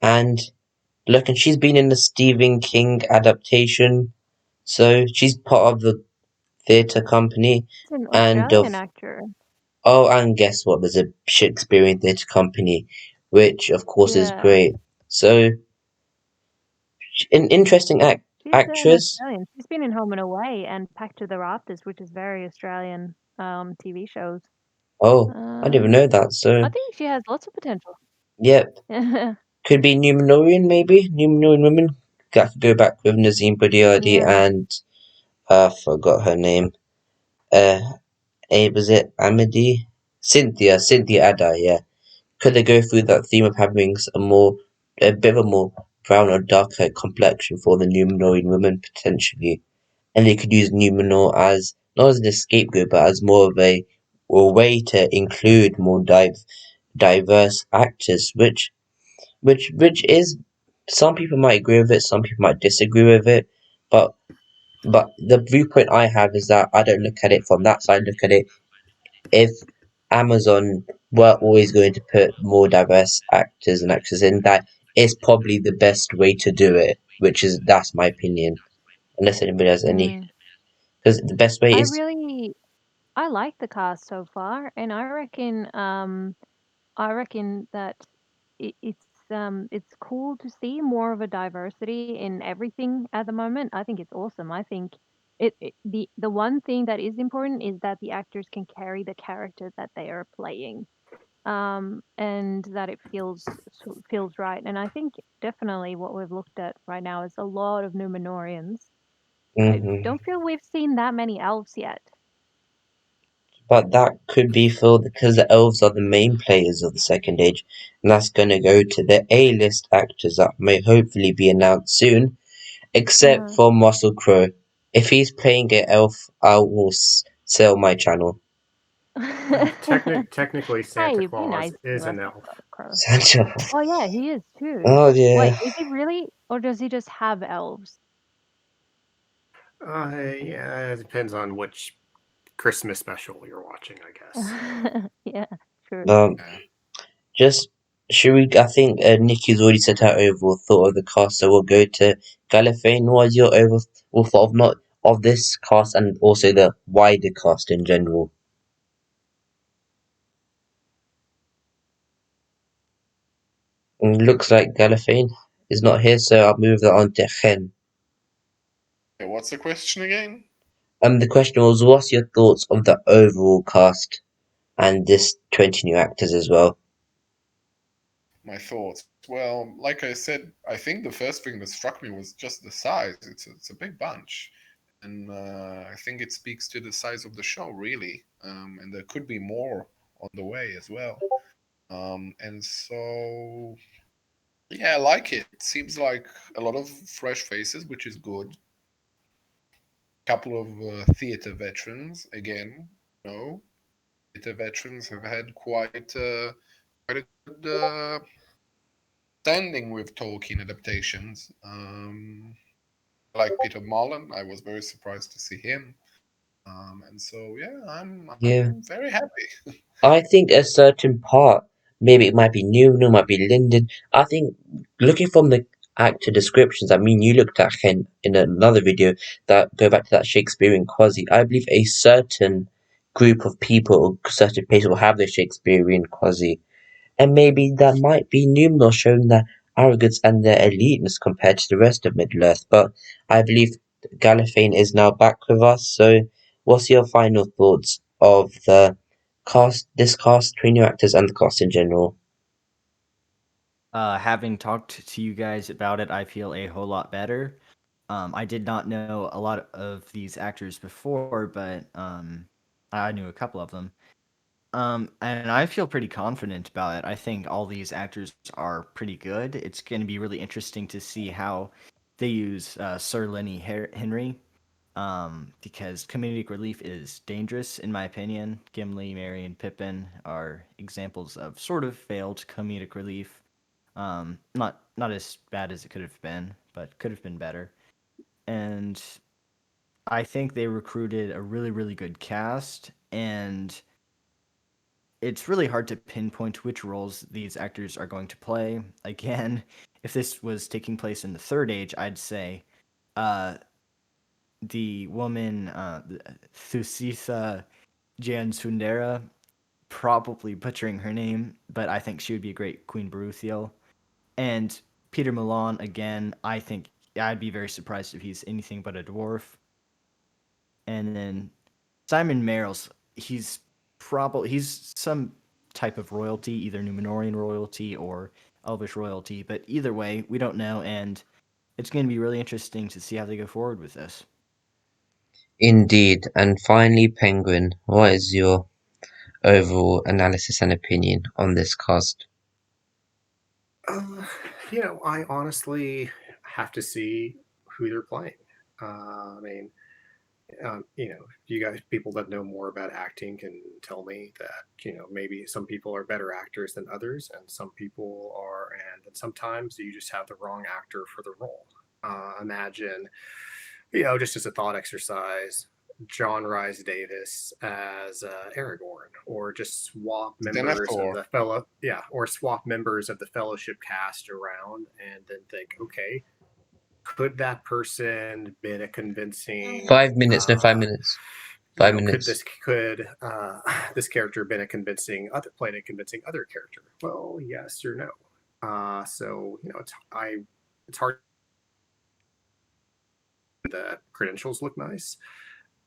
and look, and she's been in the Stephen King adaptation, so she's part of the theatre company, he's an and Australian actor. and guess what? There's a Shakespearean theatre company, which of course is Yeah. great. So, an interesting She's an actress. Australian. She's been in Home and Away and Packed to the Rafters, which is very Australian TV shows. Oh, I didn't even know that. I So, think she has lots of potential. yep, Yeah. could be Numenorian maybe. Numenorian women. Got to go back with Nazim Badiadi and forgot her name. Uh, was it Amity? Cynthia Adai. Yeah. Could they go through that theme of having a bit of a more brown or darker complexion for the Numenorian women potentially? And they could use Numenor as not as an scapegoat, but as more of a way to include more diverse actors, which is some people might agree with it, some people might disagree with it, but the viewpoint I have is that I don't look at it from that side. I look at it if Amazon were always going to put more diverse actors and actresses in, that is probably the best way to do it. That's my opinion. Unless anybody has any, Mm. because the best way I is really I like the cast so far, and I reckon that it's cool to see more of a diversity in everything at the moment. I think it's awesome. I think the one thing that is important is that the actors can carry the character that they are playing, and that it feels right. And I think definitely what we've looked at right now is a lot of Numenorians. I hmm don't feel we've seen that many elves yet. but that could be filled because the elves are the main players of the second age, and that's gonna go to the A-list actors that may hopefully be announced soon, except Uh, for Russell Crowe. If he's playing an elf, I will sell my channel. Technically, Santa Hey, be Claus nice to is us, an elf. Crow. Santa. Oh yeah, he is too. Oh yeah. Wait, is he really, or does he just have elves? Yeah, it depends on which Christmas special you're watching, I guess. Yeah, true. Yeah. Just should we? I think Nikki's already set her overall thought of the cast, so we'll go to Gallifreyan. What is your overall thought of not of this cast and also the wider cast in general? Looks like Gallifreyan is not here, so I'll move that on to Chen. Okay, what's the question again? The question was, what's your thoughts of the overall cast and this 20 new actors as well? My thoughts. Well, like I said, I think the first thing that struck me was just the size. It's a big bunch, and I think it speaks to the size of the show, really. And there could be more on the way as well. And so, yeah, I like it. It seems like a lot of fresh faces, which is good. Couple of theater veterans again. No, theater veterans have had quite a good standing with Tolkien adaptations. Like Peter Mullen, I was very surprised to see him. And so, yeah, Yeah. I'm very happy. I think a certain part, maybe it might be Nuno, might be Lyndon. I think looking from the actor descriptions, I mean, you looked at Ken in another video that go back to that Shakespearean quasi. I believe a certain group of people, certain places will have the Shakespearean quasi. And maybe that might be Numenor showing their arrogance and their eliteness compared to the rest of Middle-earth. But I believe Gallifreyan is now back with us, so what's your final thoughts of the cast, this cast, three new actors, and the cast in general? Having talked to you guys about it, I feel a whole lot better. I did not know a lot of these actors before, but I knew a couple of them. And I feel pretty confident about it. I think all these actors are pretty good. It's going to be really interesting to see how they use Sir Lenny Henry, because comedic relief is dangerous, in my opinion. Gimli, Merry, and Pippin are examples of sort of failed comedic relief. Not as bad as it could have been, but could have been better. And I think they recruited a really, really good cast, and it's really hard to pinpoint which roles these actors are going to play. Again, if this was taking place in the Third Age, I'd say the woman, Thusitha Jansundera, probably butchering her name, but I think she would be a great Queen Beruthiel. And Peter Milan, again, I think I'd be very surprised if he's anything but a dwarf. And then Simon Merrill's, he's some type of royalty, either Numenorian royalty or Elvish royalty, but either way, we don't know, and it's going to be really interesting to see how they go forward with this. Indeed. And finally, Penguin, what is your overall analysis and opinion on this cast? I honestly have to see who they're playing. I mean, you guys, people that know more about acting, can tell me that maybe some people are better actors than others, and some people are, and then sometimes you just have the wrong actor for the role. Imagine, just as a thought exercise, John Rhys Davis as Aragorn, or just swap members of Denethor. the Fellowship cast around, and then think, okay, could that person been a convincing 5 minutes, no, 5 minutes. 5 minutes. Could this character been a convincing played a convincing other character? Well, yes or no. So it's hard. The credentials look nice,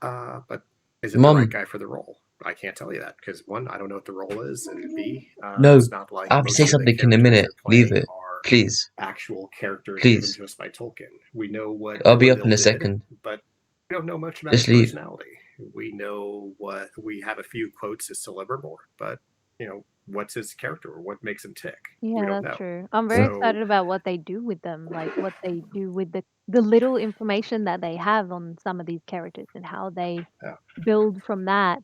but is it the right guy for the role? I can't tell you that because one, I don't know what the role is, and B, No, it's not like I'll say something in a minute. Leave it, please. Actual characters Please. given to us by Tolkien. We know what I'll be up in a did, second. but we don't know much about Just his leave. personality. We know what we have a few quotes as to Livermore, but what's his character or what makes him tick? Yeah, we don't that's know. true. I'm very excited about what they do with them, like what they do with the little information that they have on some of these characters and how they Yeah. build from that.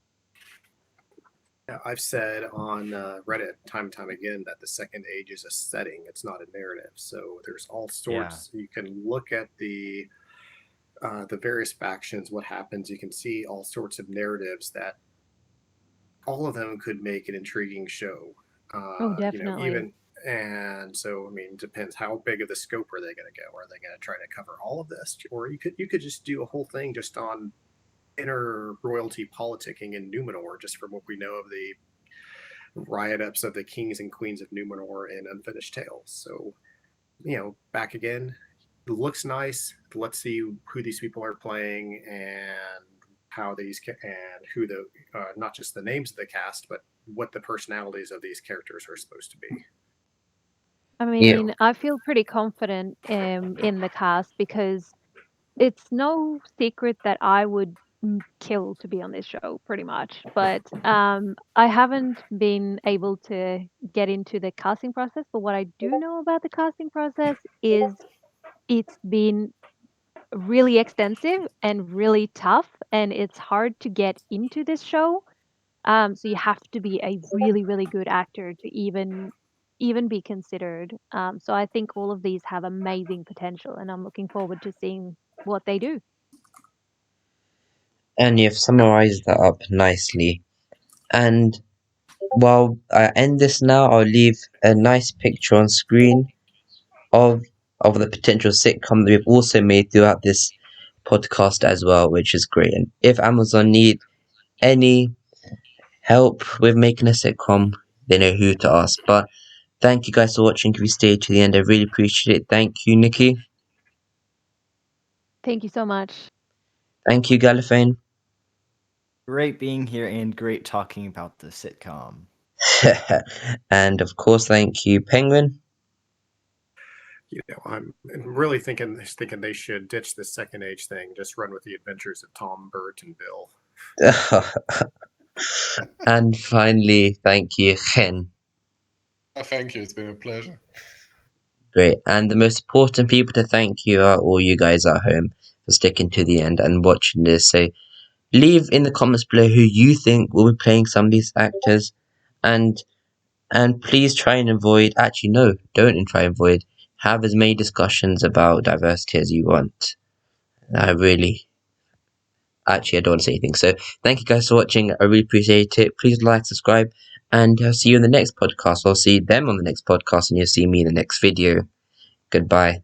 I've said on Reddit time and time again that the second age is a setting; it's not a narrative. So there's all sorts. You can look at the various factions, what happens. You can see all sorts of narratives that all of them could make an intriguing show. Oh, definitely. Even and so I mean, it depends how big of the scope are they going to go. Are they going to try to cover all of this, or you could just do a whole thing just on inner royalty politicking in Numenor, just from what we know of the riot ups of the kings and queens of Numenor and Unfinished Tales. So, back again, it looks nice. Let's see who these people are playing and how these and who the not just the names of the cast, but what the personalities of these characters are supposed to be. I mean, I feel pretty confident in the cast because it's no secret that I would kill to be on this show, pretty much. But I haven't been able to get into the casting process. But what I do know about the casting process is it's been really extensive and really tough, and it's hard to get into this show. So you have to be a really, really good actor to even be considered. So I think all of these have amazing potential, and I'm looking forward to seeing what they do. And you've summarized that up nicely. And while I end this now, I'll leave a nice picture on screen of the potential sitcom that we've also made throughout this podcast as well, which is great. And if Amazon need any help with making a sitcom, they know who to ask. But thank you guys for watching. If you stayed to the end, I really appreciate it. Thank you, Nikki. Thank you so much. Thank you, Gallifane. Great being here and great talking about the sitcom. And of course, thank you, Penguin. I'm really thinking they should ditch the second age thing. Just run with the adventures of Tom, Bert, and Bill. And finally, thank you, Chen. Thank you. It's been a pleasure. Great. And the most important people to thank you are all you guys at home for sticking to the end and watching this. So leave in the comments below who you think will be playing some of these actors, and please try and avoid. Actually, no, don't try and avoid. Have as many discussions about diversity as you want. I don't want to say anything. So thank you guys for watching. I really appreciate it. Please like, subscribe, and I'll see you in the next podcast. I'll see them on the next podcast, and you'll see me in the next video. Goodbye.